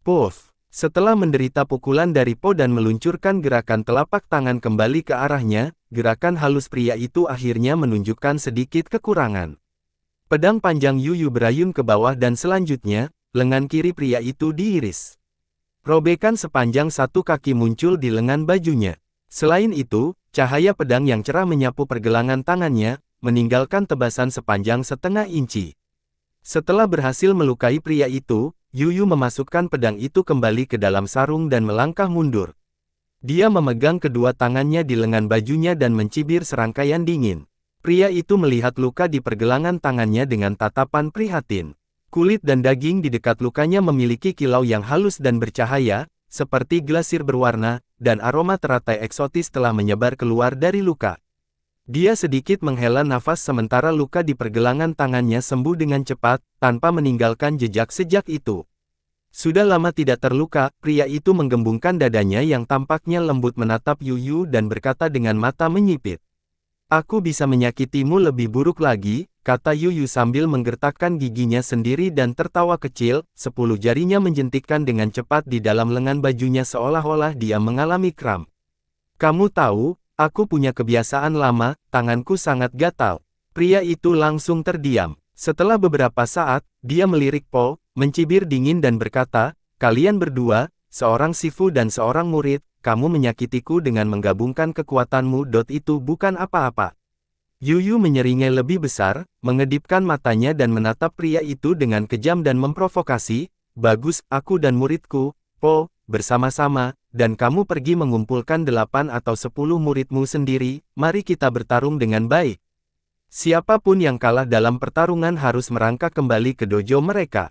Puff! Setelah menderita pukulan dari Po dan meluncurkan gerakan telapak tangan kembali ke arahnya, gerakan halus pria itu akhirnya menunjukkan sedikit kekurangan. Pedang panjang Yu Yu berayun ke bawah dan selanjutnya, lengan kiri pria itu diiris. Robekan sepanjang 1 kaki muncul di lengan bajunya. Selain itu, cahaya pedang yang cerah menyapu pergelangan tangannya, meninggalkan tebasan sepanjang setengah inci. Setelah berhasil melukai pria itu, Yu Yu memasukkan pedang itu kembali ke dalam sarung dan melangkah mundur. Dia memegang kedua tangannya di lengan bajunya dan mencibir serangkaian dingin. Pria itu melihat luka di pergelangan tangannya dengan tatapan prihatin. Kulit dan daging di dekat lukanya memiliki kilau yang halus dan bercahaya, seperti glasir berwarna, dan aroma teratai eksotis telah menyebar keluar dari luka. Dia sedikit menghela nafas sementara luka di pergelangan tangannya sembuh dengan cepat, tanpa meninggalkan jejak sejak itu. Sudah lama tidak terluka, pria itu menggembungkan dadanya yang tampaknya lembut menatap Yu Yu dan berkata dengan mata menyipit. Aku bisa menyakitimu lebih buruk lagi, kata Yu Yu sambil menggertakkan giginya sendiri dan tertawa kecil, 10 jarinya menjentikkan dengan cepat di dalam lengan bajunya seolah-olah dia mengalami kram. Kamu tahu, aku punya kebiasaan lama, tanganku sangat gatal. Pria itu langsung terdiam. Setelah beberapa saat, dia melirik Po, mencibir dingin dan berkata, kalian berdua, seorang sifu dan seorang murid, kamu menyakitiku dengan menggabungkan kekuatanmu. Itu bukan apa-apa. Yu Yu menyeringai lebih besar, mengedipkan matanya dan menatap pria itu dengan kejam dan memprovokasi, bagus, aku dan muridku, Po, bersama-sama, dan kamu pergi mengumpulkan 8 atau 10 muridmu sendiri, mari kita bertarung dengan baik. Siapapun yang kalah dalam pertarungan harus merangkak kembali ke dojo mereka.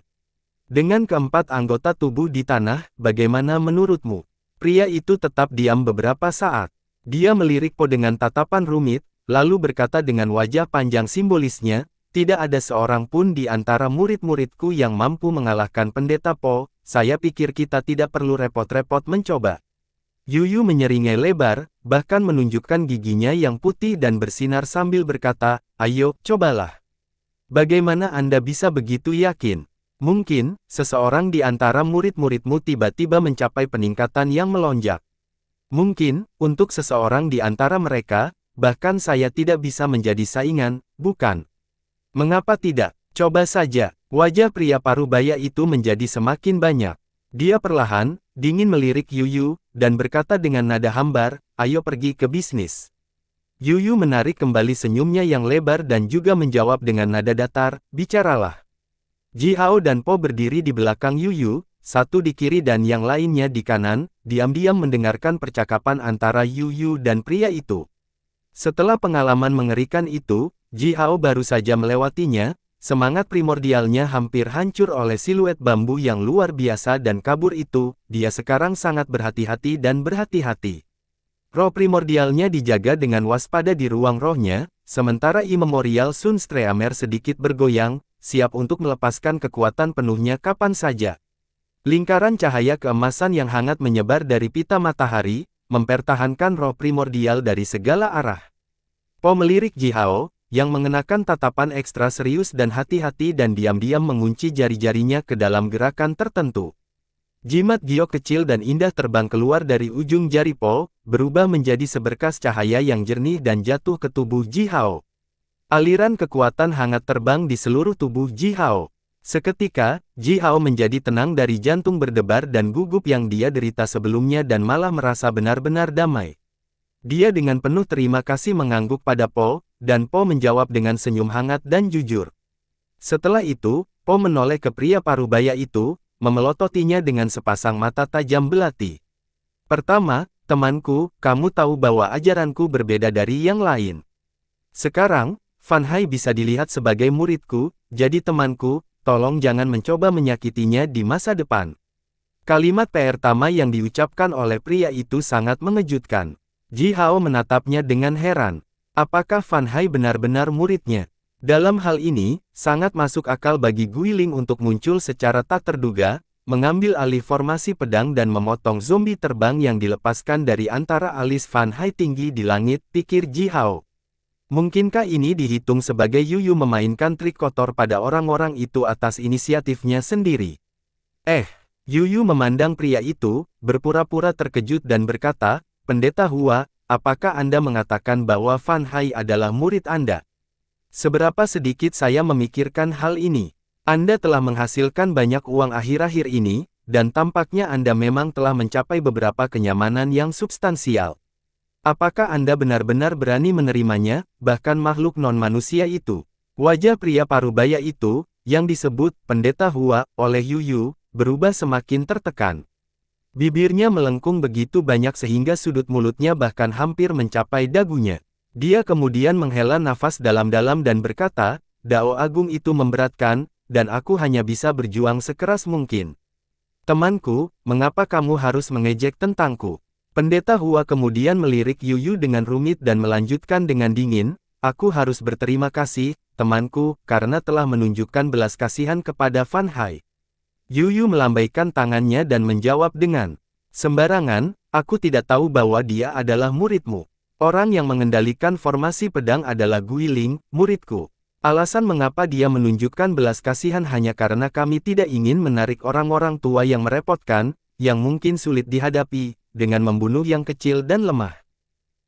Dengan keempat anggota tubuh di tanah, bagaimana menurutmu? Pria itu tetap diam beberapa saat. Dia melirik Po dengan tatapan rumit, lalu berkata dengan wajah panjang simbolisnya, tidak ada seorang pun di antara murid-muridku yang mampu mengalahkan pendeta Po, saya pikir kita tidak perlu repot-repot mencoba. Yu Yu menyeringai lebar, bahkan menunjukkan giginya yang putih dan bersinar sambil berkata, ayo, cobalah. Bagaimana Anda bisa begitu yakin? Mungkin, seseorang di antara murid-muridmu tiba-tiba mencapai peningkatan yang melonjak. Mungkin, untuk seseorang di antara mereka, bahkan saya tidak bisa menjadi saingan, bukan? Mengapa tidak? Coba saja. Wajah pria parubaya itu menjadi semakin banyak. Dia perlahan, dingin melirik Yu Yu, dan berkata dengan nada hambar, ayo pergi ke bisnis. Yu Yu menarik kembali senyumnya yang lebar dan juga menjawab dengan nada datar, bicaralah. Ji Hao dan Po berdiri di belakang Yu Yu, satu di kiri dan yang lainnya di kanan, diam-diam mendengarkan percakapan antara Yu Yu dan pria itu. Setelah pengalaman mengerikan itu, Ji Hao baru saja melewatinya, semangat primordialnya hampir hancur oleh siluet bambu yang luar biasa dan kabur itu, dia sekarang sangat berhati-hati dan berhati-hati. Roh primordialnya dijaga dengan waspada di ruang rohnya, sementara Immemorial Sunstreamer sedikit bergoyang, siap untuk melepaskan kekuatan penuhnya kapan saja. Lingkaran cahaya keemasan yang hangat menyebar dari pita matahari, mempertahankan roh primordial dari segala arah. Po melirik Ji Hao, yang mengenakan tatapan ekstra serius dan hati-hati dan diam-diam mengunci jari-jarinya ke dalam gerakan tertentu. Jimat giok kecil dan indah terbang keluar dari ujung jari Po, berubah menjadi seberkas cahaya yang jernih dan jatuh ke tubuh Ji Hao. Aliran kekuatan hangat terbang di seluruh tubuh Ji Hao. Seketika, Ji Hao menjadi tenang dari jantung berdebar dan gugup yang dia derita sebelumnya dan malah merasa benar-benar damai. Dia dengan penuh terima kasih mengangguk pada Po, dan Po menjawab dengan senyum hangat dan jujur. Setelah itu, Po menoleh ke pria parubaya itu, memelototinya dengan sepasang mata tajam belati. Pertama, temanku, kamu tahu bahwa ajaranku berbeda dari yang lain. Sekarang, Fan Hai bisa dilihat sebagai muridku, jadi temanku, tolong jangan mencoba menyakitinya di masa depan. Kalimat pertama yang diucapkan oleh pria itu sangat mengejutkan. Ji Hao menatapnya dengan heran. Apakah Fan Hai benar-benar muridnya? Dalam hal ini, sangat masuk akal bagi Guiling untuk muncul secara tak terduga, mengambil alih formasi pedang dan memotong zombie terbang yang dilepaskan dari antara alis Fan Hai tinggi di langit, pikir Ji Hao. Mungkinkah ini dihitung sebagai Yuyu memainkan trik kotor pada orang-orang itu atas inisiatifnya sendiri? Yuyu memandang pria itu, berpura-pura terkejut dan berkata, Pendeta Hua, apakah Anda mengatakan bahwa Fan Hai adalah murid Anda? Seberapa sedikit saya memikirkan hal ini. Anda telah menghasilkan banyak uang akhir-akhir ini, dan tampaknya Anda memang telah mencapai beberapa kenyamanan yang substansial. Apakah Anda benar-benar berani menerimanya, bahkan makhluk non-manusia itu? Wajah pria parubaya itu, yang disebut Pendeta Hua oleh Yuyu, berubah semakin tertekan. Bibirnya melengkung begitu banyak sehingga sudut mulutnya bahkan hampir mencapai dagunya. Dia kemudian menghela nafas dalam-dalam dan berkata, Dao Agung itu memberatkan, dan aku hanya bisa berjuang sekeras mungkin. Temanku, mengapa kamu harus mengejek tentangku? Pendeta Hua kemudian melirik Yuyu dengan rumit dan melanjutkan dengan dingin, aku harus berterima kasih, temanku, karena telah menunjukkan belas kasihan kepada Fan Hai. Yuyu melambaikan tangannya dan menjawab dengan, sembarangan, aku tidak tahu bahwa dia adalah muridmu. Orang yang mengendalikan formasi pedang adalah Guiling, muridku. Alasan mengapa dia menunjukkan belas kasihan hanya karena kami tidak ingin menarik orang-orang tua yang merepotkan, yang mungkin sulit dihadapi, dengan membunuh yang kecil dan lemah.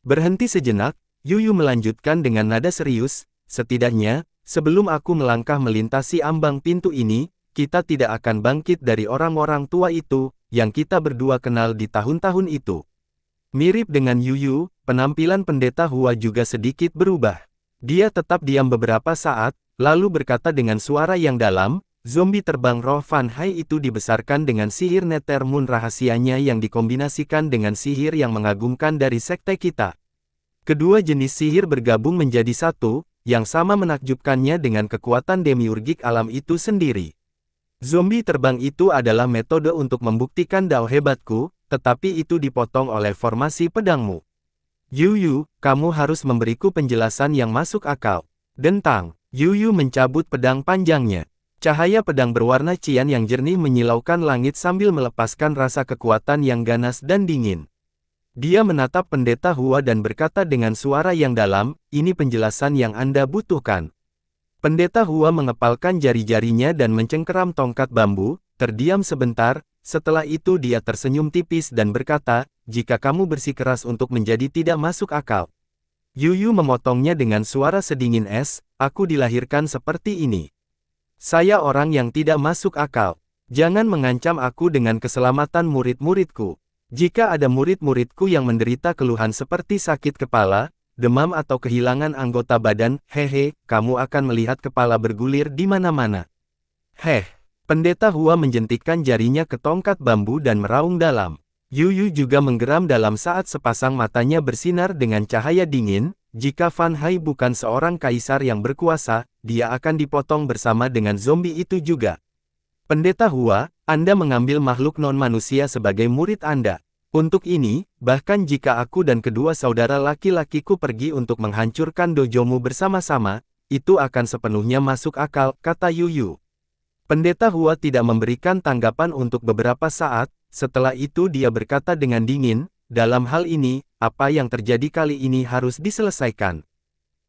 Berhenti sejenak, Yuyu melanjutkan dengan nada serius, setidaknya, sebelum aku melangkah melintasi ambang pintu ini, kita tidak akan bangkit dari orang-orang tua itu, yang kita berdua kenal di tahun-tahun itu. Mirip dengan Yuyu, penampilan Pendeta Hua juga sedikit berubah. Dia tetap diam beberapa saat, lalu berkata dengan suara yang dalam, zombie terbang roh Fan Hai itu dibesarkan dengan sihir Nether Moon rahasianya yang dikombinasikan dengan sihir yang mengagumkan dari sekte kita. Kedua jenis sihir bergabung menjadi satu, yang sama menakjubkannya dengan kekuatan demiurgik alam itu sendiri. Zombie terbang itu adalah metode untuk membuktikan dao hebatku, tetapi itu dipotong oleh formasi pedangmu. Yuyu, kamu harus memberiku penjelasan yang masuk akal. Dentang, Yuyu mencabut pedang panjangnya. Cahaya pedang berwarna cian yang jernih menyilaukan langit sambil melepaskan rasa kekuatan yang ganas dan dingin. Dia menatap Pendeta Hua dan berkata dengan suara yang dalam, ini penjelasan yang Anda butuhkan. Pendeta Hua mengepalkan jari-jarinya dan mencengkeram tongkat bambu, terdiam sebentar, setelah itu dia tersenyum tipis dan berkata, jika kamu bersikeras untuk menjadi tidak masuk akal. Yuyu memotongnya dengan suara sedingin es, aku dilahirkan seperti ini. Saya orang yang tidak masuk akal. Jangan mengancam aku dengan keselamatan murid-muridku. Jika ada murid-muridku yang menderita keluhan seperti sakit kepala, demam atau kehilangan anggota badan, kamu akan melihat kepala bergulir di mana-mana. Pendeta Hua menjentikkan jarinya ke tongkat bambu dan meraung dalam. Yuyu juga menggeram dalam saat sepasang matanya bersinar dengan cahaya dingin, jika Fan Hai bukan seorang kaisar yang berkuasa, dia akan dipotong bersama dengan zombie itu juga. Pendeta Hua, Anda mengambil makhluk non-manusia sebagai murid Anda. Untuk ini, bahkan jika aku dan kedua saudara laki-lakiku pergi untuk menghancurkan dojomu bersama-sama, itu akan sepenuhnya masuk akal, kata Yuyu. Pendeta Hua tidak memberikan tanggapan untuk beberapa saat, setelah itu dia berkata dengan dingin, dalam hal ini, apa yang terjadi kali ini harus diselesaikan.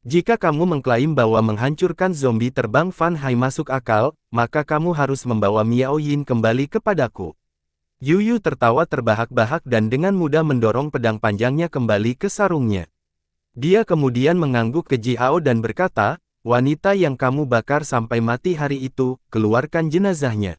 Jika kamu mengklaim bahwa menghancurkan zombie terbang Fan Hai masuk akal, maka kamu harus membawa Miao Yin kembali kepadaku. Yuyu tertawa terbahak-bahak dan dengan mudah mendorong pedang panjangnya kembali ke sarungnya. Dia kemudian mengangguk ke Ji Hao dan berkata, wanita yang kamu bakar sampai mati hari itu, keluarkan jenazahnya.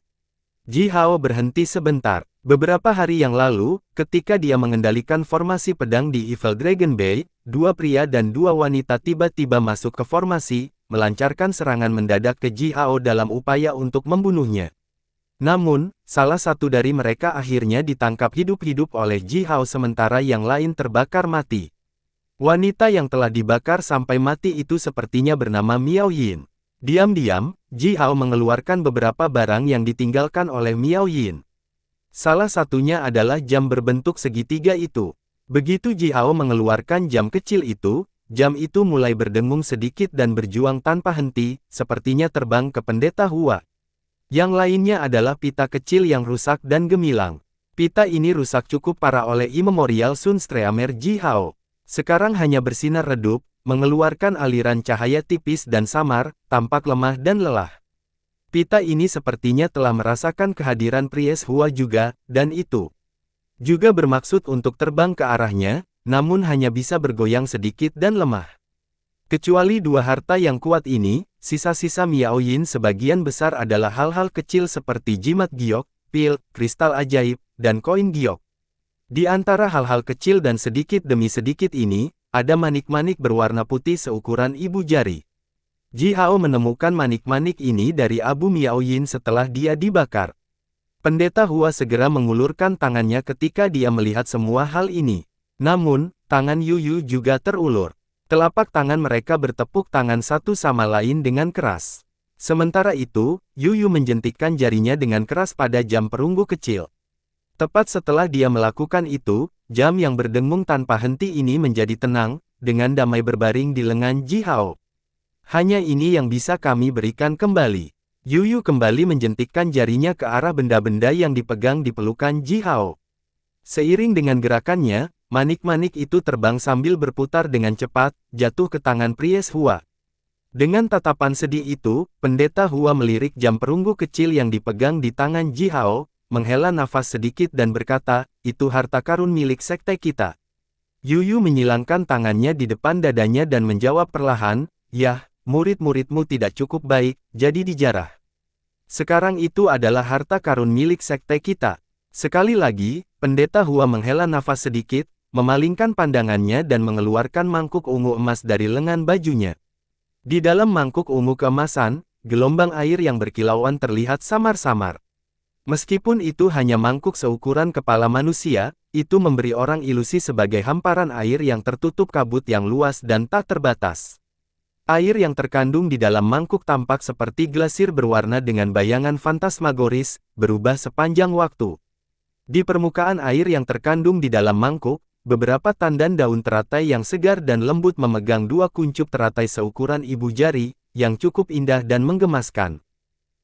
Ji Hao berhenti sebentar. Beberapa hari yang lalu, ketika dia mengendalikan formasi pedang di Evil Dragon Bay, dua pria dan dua wanita tiba-tiba masuk ke formasi, melancarkan serangan mendadak ke Ji Hao dalam upaya untuk membunuhnya. Namun, salah satu dari mereka akhirnya ditangkap hidup-hidup oleh Ji Hao sementara yang lain terbakar mati. Wanita yang telah dibakar sampai mati itu sepertinya bernama Miao Yin. Diam-diam, Ji Hao mengeluarkan beberapa barang yang ditinggalkan oleh Miao Yin. Salah satunya adalah jam berbentuk segitiga itu. Begitu Ji Hao mengeluarkan jam kecil itu, jam itu mulai berdengung sedikit dan berjuang tanpa henti, sepertinya terbang ke pendeta Hua. Yang lainnya adalah pita kecil yang rusak dan gemilang. Pita ini rusak cukup parah oleh Immemorial Sun Streamer Ji Hao. Sekarang hanya bersinar redup, mengeluarkan aliran cahaya tipis dan samar, tampak lemah dan lelah. Pita ini sepertinya telah merasakan kehadiran Priest Hua juga, dan itu juga bermaksud untuk terbang ke arahnya, namun hanya bisa bergoyang sedikit dan lemah. Kecuali dua harta yang kuat ini, sisa-sisa Miao Yin sebagian besar adalah hal-hal kecil seperti jimat giok, pil, kristal ajaib, dan koin giok. Di antara hal-hal kecil dan sedikit demi sedikit ini, ada manik-manik berwarna putih seukuran ibu jari. Ji Hao menemukan manik-manik ini dari Abu Miao Yin setelah dia dibakar. Pendeta Hua segera mengulurkan tangannya ketika dia melihat semua hal ini. Namun, tangan Yuyu juga terulur. Telapak tangan mereka bertepuk tangan satu sama lain dengan keras. Sementara itu, Yuyu menjentikkan jarinya dengan keras pada jam perunggu kecil. Tepat setelah dia melakukan itu, jam yang berdengung tanpa henti ini menjadi tenang, dengan damai berbaring di lengan Ji Hao. Hanya ini yang bisa kami berikan kembali. Yuyu kembali menjentikkan jarinya ke arah benda-benda yang dipegang di pelukan Ji Hao. Seiring dengan gerakannya, manik-manik itu terbang sambil berputar dengan cepat, jatuh ke tangan Priest Hua. Dengan tatapan sedih itu, pendeta Hua melirik jam perunggu kecil yang dipegang di tangan Ji Hao, menghela nafas sedikit dan berkata, "Itu harta karun milik sekte kita." Yuyu menyilangkan tangannya di depan dadanya dan menjawab perlahan, "Yah, murid-muridmu tidak cukup baik, jadi dijarah. Sekarang itu adalah harta karun milik sekte kita." Sekali lagi, pendeta Hua menghela nafas sedikit, memalingkan pandangannya dan mengeluarkan mangkuk ungu emas dari lengan bajunya. Di dalam mangkuk ungu keemasan, gelombang air yang berkilauan terlihat samar-samar. Meskipun itu hanya mangkuk seukuran kepala manusia, itu memberi orang ilusi sebagai hamparan air yang tertutup kabut yang luas dan tak terbatas. Air yang terkandung di dalam mangkuk tampak seperti glasir berwarna dengan bayangan fantasmagoris, berubah sepanjang waktu. Di permukaan air yang terkandung di dalam mangkuk, beberapa tandan daun teratai yang segar dan lembut memegang dua kuncup teratai seukuran ibu jari, yang cukup indah dan menggemaskan.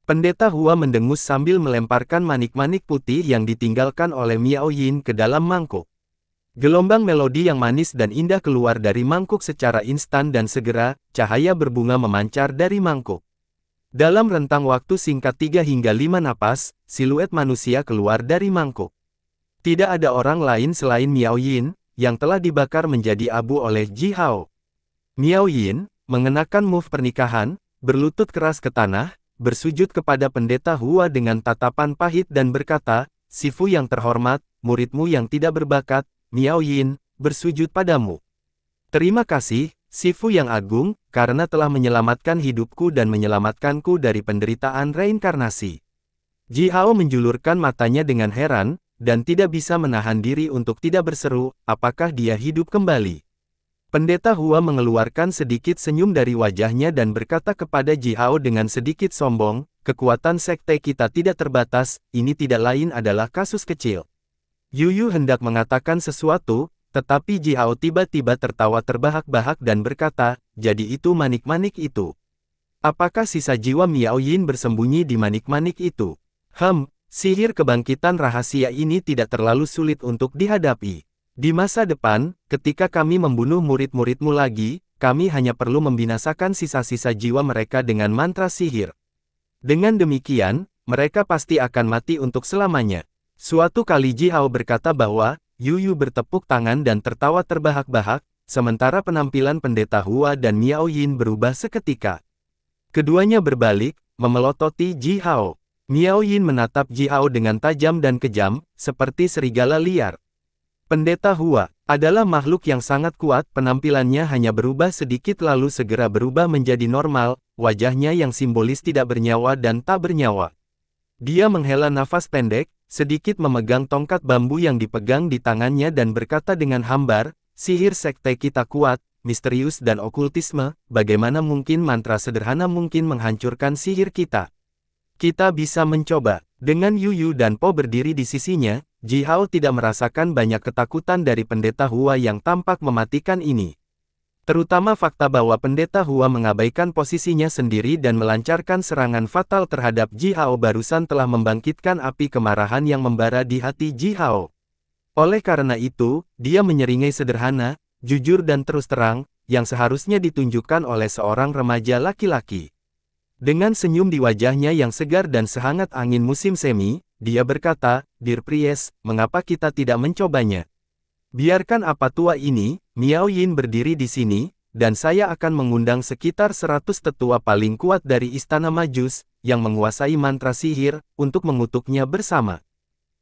Pendeta Hua mendengus sambil melemparkan manik-manik putih yang ditinggalkan oleh Miao Yin ke dalam mangkuk. Gelombang melodi yang manis dan indah keluar dari mangkuk secara instan dan segera, cahaya berbunga memancar dari mangkuk. Dalam rentang waktu singkat 3 hingga 5 napas, siluet manusia keluar dari mangkuk. Tidak ada orang lain selain Miao Yin, yang telah dibakar menjadi abu oleh Ji Hao. Miao Yin, mengenakan move pernikahan, berlutut keras ke tanah, bersujud kepada pendeta Hua dengan tatapan pahit dan berkata, "Sifu yang terhormat, muridmu yang tidak berbakat, Miao Yin, bersujud padamu. Terima kasih, Sifu yang agung, karena telah menyelamatkan hidupku dan menyelamatkanku dari penderitaan reinkarnasi." Ji Hao menjulurkan matanya dengan heran, dan tidak bisa menahan diri untuk tidak berseru, apakah dia hidup kembali. Pendeta Hua mengeluarkan sedikit senyum dari wajahnya dan berkata kepada Ji Hao dengan sedikit sombong, "Kekuatan sekte kita tidak terbatas, ini tidak lain adalah kasus kecil." Yuyu hendak mengatakan sesuatu, tetapi Ji Hao tiba-tiba tertawa terbahak-bahak dan berkata, "Jadi itu manik-manik itu. Apakah sisa jiwa Miao Yin bersembunyi di manik-manik itu?" Sihir kebangkitan rahasia ini tidak terlalu sulit untuk dihadapi. Di masa depan, ketika kami membunuh murid-muridmu lagi, kami hanya perlu membinasakan sisa-sisa jiwa mereka dengan mantra sihir. Dengan demikian, mereka pasti akan mati untuk selamanya. Suatu kali Ji Hao berkata bahwa, Yuyu bertepuk tangan dan tertawa terbahak-bahak, sementara penampilan pendeta Hua dan Miao Yin berubah seketika. Keduanya berbalik, memelototi Ji Hao. Miao Yin menatap Ji Hao dengan tajam dan kejam, seperti serigala liar. Pendeta Hua adalah makhluk yang sangat kuat, penampilannya hanya berubah sedikit lalu segera berubah menjadi normal, wajahnya yang simbolis tidak bernyawa dan tak bernyawa. Dia menghela nafas pendek, sedikit memegang tongkat bambu yang dipegang di tangannya dan berkata dengan hambar, "Sihir sekte kita kuat, misterius dan okultisme, bagaimana mungkin mantra sederhana mungkin menghancurkan sihir kita? Kita bisa mencoba." Dengan Yuyu dan Po berdiri di sisinya, Ji Hao tidak merasakan banyak ketakutan dari pendeta Hua yang tampak mematikan ini. Terutama fakta bahwa Pendeta Hua mengabaikan posisinya sendiri dan melancarkan serangan fatal terhadap Ji Hao barusan telah membangkitkan api kemarahan yang membara di hati Ji Hao. Oleh karena itu, dia menyeringai sederhana, jujur dan terus terang, yang seharusnya ditunjukkan oleh seorang remaja laki-laki. Dengan senyum di wajahnya yang segar dan sehangat angin musim semi, dia berkata, "Dear Priest, mengapa kita tidak mencobanya? Biarkan apa tua ini, Miao Yin berdiri di sini, dan saya akan mengundang sekitar 100 tetua paling kuat dari Istana Majus, yang menguasai mantra sihir, untuk mengutuknya bersama.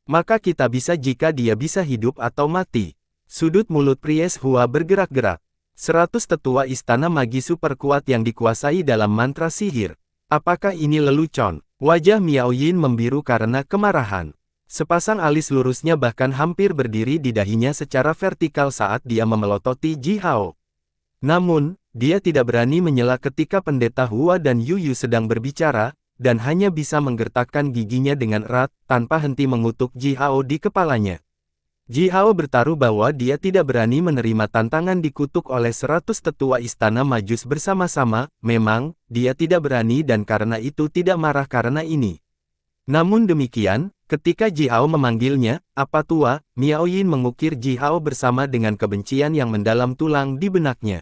Maka kita bisa jika dia bisa hidup atau mati." Sudut mulut Priest Hua bergerak-gerak. 100 tetua Istana Magi super kuat yang dikuasai dalam mantra sihir. Apakah ini lelucon? Wajah Miao Yin membiru karena kemarahan. Sepasang alis lurusnya bahkan hampir berdiri di dahinya secara vertikal saat dia memelototi Ji Hao. Namun, dia tidak berani menyela ketika Pendeta Hua dan Yu Yu sedang berbicara, dan hanya bisa menggertakkan giginya dengan erat, tanpa henti mengutuk Ji Hao di kepalanya. Ji Hao bertaruh bahwa dia tidak berani menerima tantangan dikutuk oleh 100 tetua Istana Majus bersama-sama, memang, dia tidak berani dan karena itu tidak marah karena ini. Namun demikian, ketika Ji Hao memanggilnya, "Apa tua?" Miao Yin mengukir Ji Hao bersama dengan kebencian yang mendalam tulang di benaknya.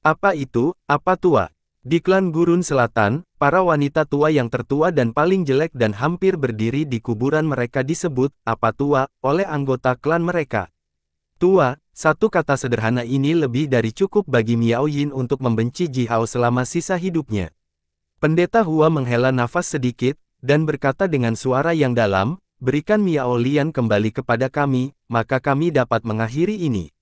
"Apa itu, apa tua?" Di klan Gurun Selatan, para wanita tua yang tertua dan paling jelek dan hampir berdiri di kuburan mereka disebut, "Apa tua," oleh anggota klan mereka. Tua, satu kata sederhana ini lebih dari cukup bagi Miao Yin untuk membenci Ji Hao selama sisa hidupnya. Pendeta Hua menghela nafas sedikit, dan berkata dengan suara yang dalam, "Berikan Miao Lian kembali kepada kami, maka kami dapat mengakhiri ini.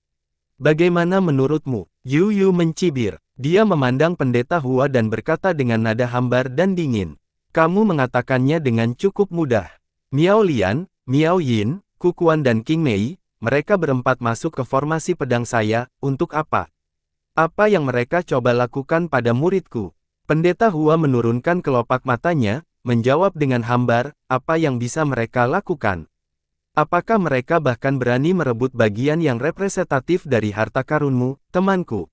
Bagaimana menurutmu?" Yu Yu mencibir. Dia memandang Pendeta Hua dan berkata dengan nada hambar dan dingin, "Kamu mengatakannya dengan cukup mudah. Miao Lian, Miao Yin, Kukuan dan King Mei, mereka berempat masuk ke formasi pedang saya, untuk apa? Apa yang mereka coba lakukan pada muridku?" Pendeta Hua menurunkan kelopak matanya, menjawab dengan hambar, "Apa yang bisa mereka lakukan? Apakah mereka bahkan berani merebut bagian yang representatif dari harta karunmu, temanku?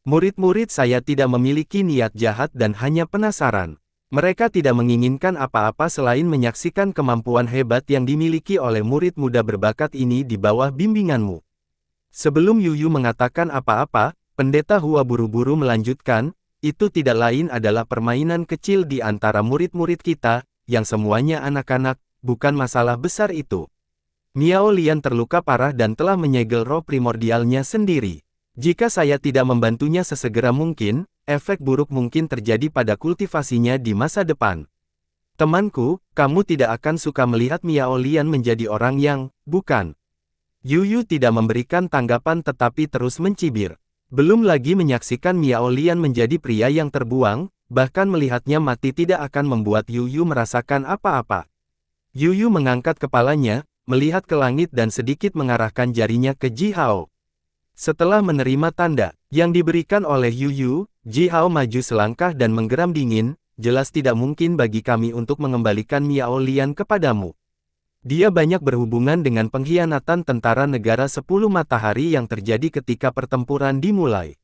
Murid-murid saya tidak memiliki niat jahat dan hanya penasaran. Mereka tidak menginginkan apa-apa selain menyaksikan kemampuan hebat yang dimiliki oleh murid muda berbakat ini di bawah bimbinganmu." Sebelum Yu Yu mengatakan apa-apa, Pendeta Hua buru-buru melanjutkan, "Itu tidak lain adalah permainan kecil di antara murid-murid kita, yang semuanya anak-anak, bukan masalah besar itu. Miao Lian terluka parah dan telah menyegel roh primordialnya sendiri. Jika saya tidak membantunya sesegera mungkin, efek buruk mungkin terjadi pada kultivasinya di masa depan. Temanku, kamu tidak akan suka melihat Miao Lian menjadi orang yang, bukan?" Yu Yu tidak memberikan tanggapan tetapi terus mencibir. Belum lagi menyaksikan Miao Lian menjadi pria yang terbuang, bahkan melihatnya mati tidak akan membuat Yu Yu merasakan apa-apa. Yu Yu mengangkat kepalanya, melihat ke langit dan sedikit mengarahkan jarinya ke Ji Hao. Setelah menerima tanda yang diberikan oleh Yu Yu, Ji Hao maju selangkah dan menggeram dingin, "Jelas tidak mungkin bagi kami untuk mengembalikan Miao Lian kepadamu. Dia banyak berhubungan dengan pengkhianatan tentara negara 10 matahari yang terjadi ketika pertempuran dimulai.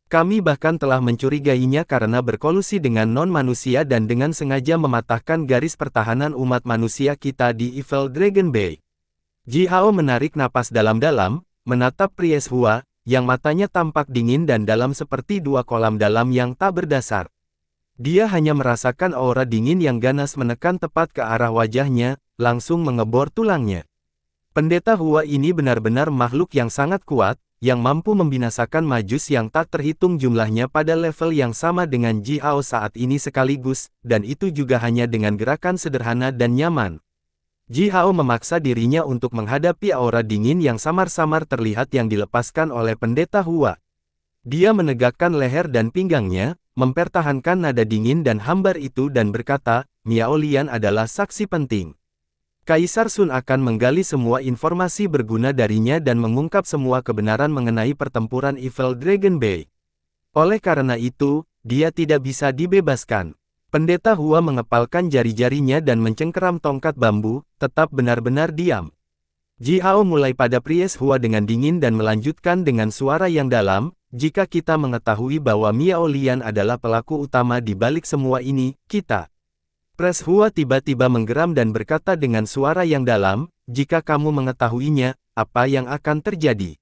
Kami bahkan telah mencurigainya karena berkolusi dengan non-manusia dan dengan sengaja mematahkan garis pertahanan umat manusia kita di Evil Dragon Bay." Ji Hao menarik napas dalam-dalam, menatap Priest Hua, yang matanya tampak dingin dan dalam seperti dua kolam dalam yang tak berdasar. Dia hanya merasakan aura dingin yang ganas menekan tepat ke arah wajahnya, langsung mengebor tulangnya. Pendeta Hua ini benar-benar makhluk yang sangat kuat, yang mampu membinasakan majus yang tak terhitung jumlahnya pada level yang sama dengan Ji Hao saat ini sekaligus, dan itu juga hanya dengan gerakan sederhana dan nyaman. Ji Hao memaksa dirinya untuk menghadapi aura dingin yang samar-samar terlihat yang dilepaskan oleh Pendeta Hua. Dia menegakkan leher dan pinggangnya, mempertahankan nada dingin dan hambar itu dan berkata, "Miao Lian adalah saksi penting. Kaisar Sun akan menggali semua informasi berguna darinya dan mengungkap semua kebenaran mengenai pertempuran Evil Dragon Bay. Oleh karena itu, dia tidak bisa dibebaskan." Pendeta Hua mengepalkan jari-jarinya dan mencengkeram tongkat bambu, tetap benar-benar diam. Ji Hao mulai pada Priest Hua dengan dingin dan melanjutkan dengan suara yang dalam, jika kita mengetahui bahwa Miao Lian adalah pelaku utama di balik semua ini, kita. Pres Hua tiba-tiba menggeram dan berkata dengan suara yang dalam, jika kamu mengetahuinya, apa yang akan terjadi?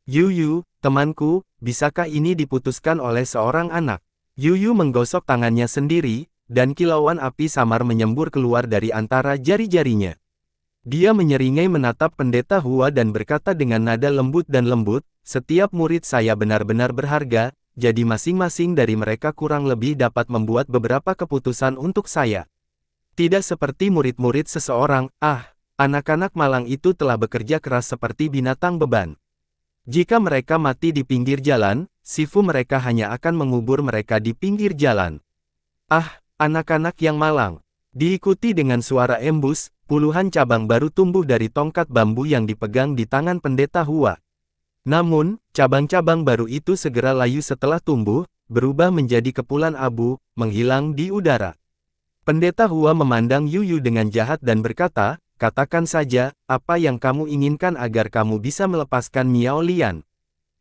Yu, temanku, bisakah ini diputuskan oleh seorang anak? Yu menggosok tangannya sendiri, dan kilauan api samar menyembur keluar dari antara jari-jarinya. Dia menyeringai menatap pendeta Hua dan berkata dengan nada lembut dan lembut, setiap murid saya benar-benar berharga, jadi masing-masing dari mereka kurang lebih dapat membuat beberapa keputusan untuk saya. Tidak seperti murid-murid seseorang, anak-anak malang itu telah bekerja keras seperti binatang beban. Jika mereka mati di pinggir jalan, sifu mereka hanya akan mengubur mereka di pinggir jalan. Anak-anak yang malang. Diikuti dengan suara embus, puluhan cabang baru tumbuh dari tongkat bambu yang dipegang di tangan pendeta Hua. Namun, cabang-cabang baru itu segera layu setelah tumbuh, berubah menjadi kepulan abu, menghilang di udara. Pendeta Hua memandang Yu dengan jahat dan berkata, katakan saja, apa yang kamu inginkan agar kamu bisa melepaskan Miao Lian.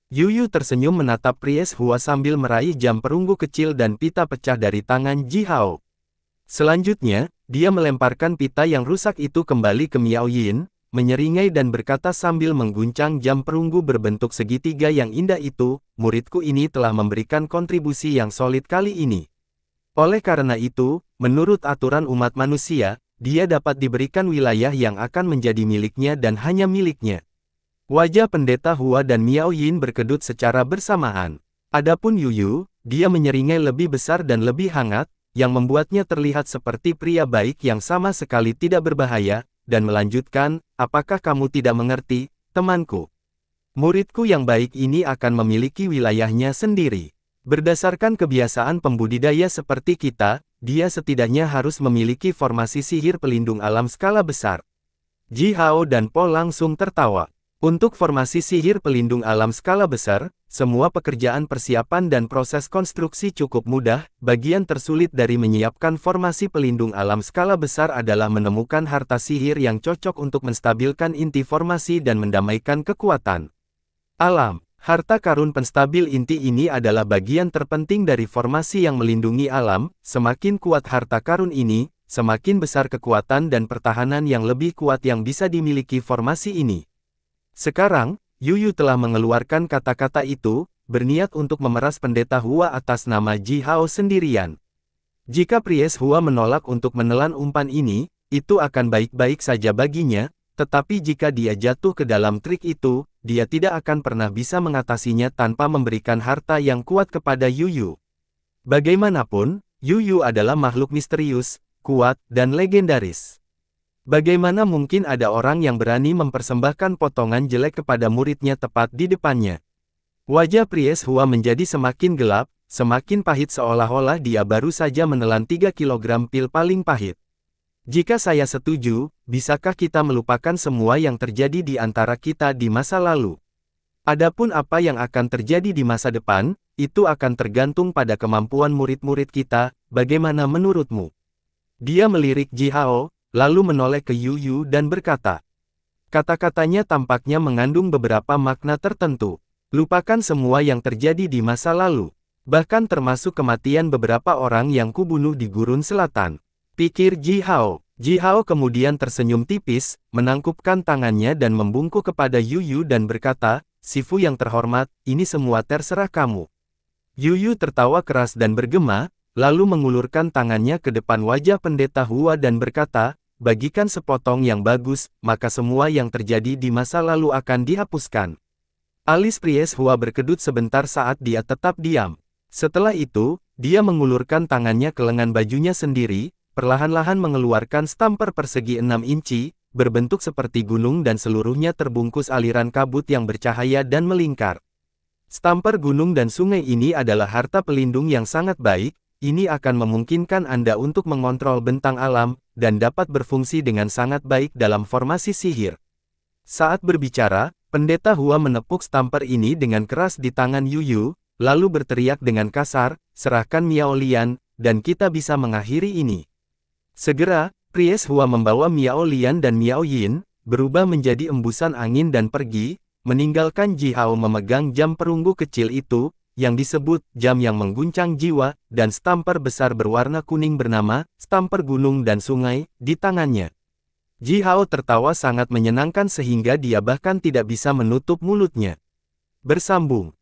Yu tersenyum menatap Pries Hua sambil meraih jam perunggu kecil dan pita pecah dari tangan Ji Hao. Selanjutnya, dia melemparkan pita yang rusak itu kembali ke Miao Yin, menyeringai dan berkata sambil mengguncang jam perunggu berbentuk segitiga yang indah itu, muridku ini telah memberikan kontribusi yang solid kali ini. Oleh karena itu, menurut aturan umat manusia, dia dapat diberikan wilayah yang akan menjadi miliknya dan hanya miliknya. Wajah pendeta Hua dan Miao Yin berkedut secara bersamaan. Adapun Yu, dia menyeringai lebih besar dan lebih hangat, yang membuatnya terlihat seperti pria baik yang sama sekali tidak berbahaya, dan melanjutkan, apakah kamu tidak mengerti, temanku? Muridku yang baik ini akan memiliki wilayahnya sendiri. Berdasarkan kebiasaan pembudidaya seperti kita, dia setidaknya harus memiliki formasi sihir pelindung alam skala besar. Ji Hao dan Po langsung tertawa. Untuk formasi sihir pelindung alam skala besar, semua pekerjaan persiapan dan proses konstruksi cukup mudah. Bagian tersulit dari menyiapkan formasi pelindung alam skala besar adalah menemukan harta sihir yang cocok untuk menstabilkan inti formasi dan mendamaikan kekuatan alam. Harta karun penstabil inti ini adalah bagian terpenting dari formasi yang melindungi alam. Semakin kuat harta karun ini, semakin besar kekuatan dan pertahanan yang lebih kuat yang bisa dimiliki formasi ini. Sekarang, Yu telah mengeluarkan kata-kata itu, berniat untuk memeras pendeta Hua atas nama Ji Hao sendirian. Jika Pries Hua menolak untuk menelan umpan ini, itu akan baik-baik saja baginya, tetapi jika dia jatuh ke dalam trik itu, dia tidak akan pernah bisa mengatasinya tanpa memberikan harta yang kuat kepada Yu. Bagaimanapun, Yu adalah makhluk misterius, kuat, dan legendaris. Bagaimana mungkin ada orang yang berani mempersembahkan potongan jelek kepada muridnya tepat di depannya? Wajah Pries Hua menjadi semakin gelap, semakin pahit seolah-olah dia baru saja menelan 3 kilogram pil paling pahit. Jika saya setuju, bisakah kita melupakan semua yang terjadi di antara kita di masa lalu? Adapun apa yang akan terjadi di masa depan, itu akan tergantung pada kemampuan murid-murid kita, bagaimana menurutmu? Dia melirik Ji Hao, lalu menoleh ke Yu dan berkata. Kata-katanya tampaknya mengandung beberapa makna tertentu. Lupakan semua yang terjadi di masa lalu. Bahkan termasuk kematian beberapa orang yang kubunuh di gurun selatan. Pikir Ji Hao. Ji Hao kemudian tersenyum tipis, menangkupkan tangannya dan membungkuk kepada Yu dan berkata, Sifu yang terhormat, ini semua terserah kamu. Yu tertawa keras dan bergema, lalu mengulurkan tangannya ke depan wajah pendeta Hua dan berkata, bagikan sepotong yang bagus, maka semua yang terjadi di masa lalu akan dihapuskan. Alis Pries Hua berkedut sebentar saat dia tetap diam. Setelah itu, dia mengulurkan tangannya ke lengan bajunya sendiri, perlahan-lahan mengeluarkan stamper persegi 6 inci, berbentuk seperti gunung dan seluruhnya terbungkus aliran kabut yang bercahaya dan melingkar. Stamper gunung dan sungai ini adalah harta pelindung yang sangat baik. Ini akan memungkinkan Anda untuk mengontrol bentang alam, dan dapat berfungsi dengan sangat baik dalam formasi sihir. Saat berbicara, pendeta Hua menepuk stamper ini dengan keras di tangan Yu, lalu berteriak dengan kasar, serahkan Miao Lian, dan kita bisa mengakhiri ini. Segera, Pries Hua membawa Miao Lian dan Miao Yin, berubah menjadi embusan angin dan pergi, meninggalkan Ji Hao memegang jam perunggu kecil itu, yang disebut jam yang mengguncang jiwa, dan stamper besar berwarna kuning bernama stamper gunung dan sungai di tangannya. Ji Hao tertawa sangat menyenangkan sehingga dia bahkan tidak bisa menutup mulutnya. Bersambung.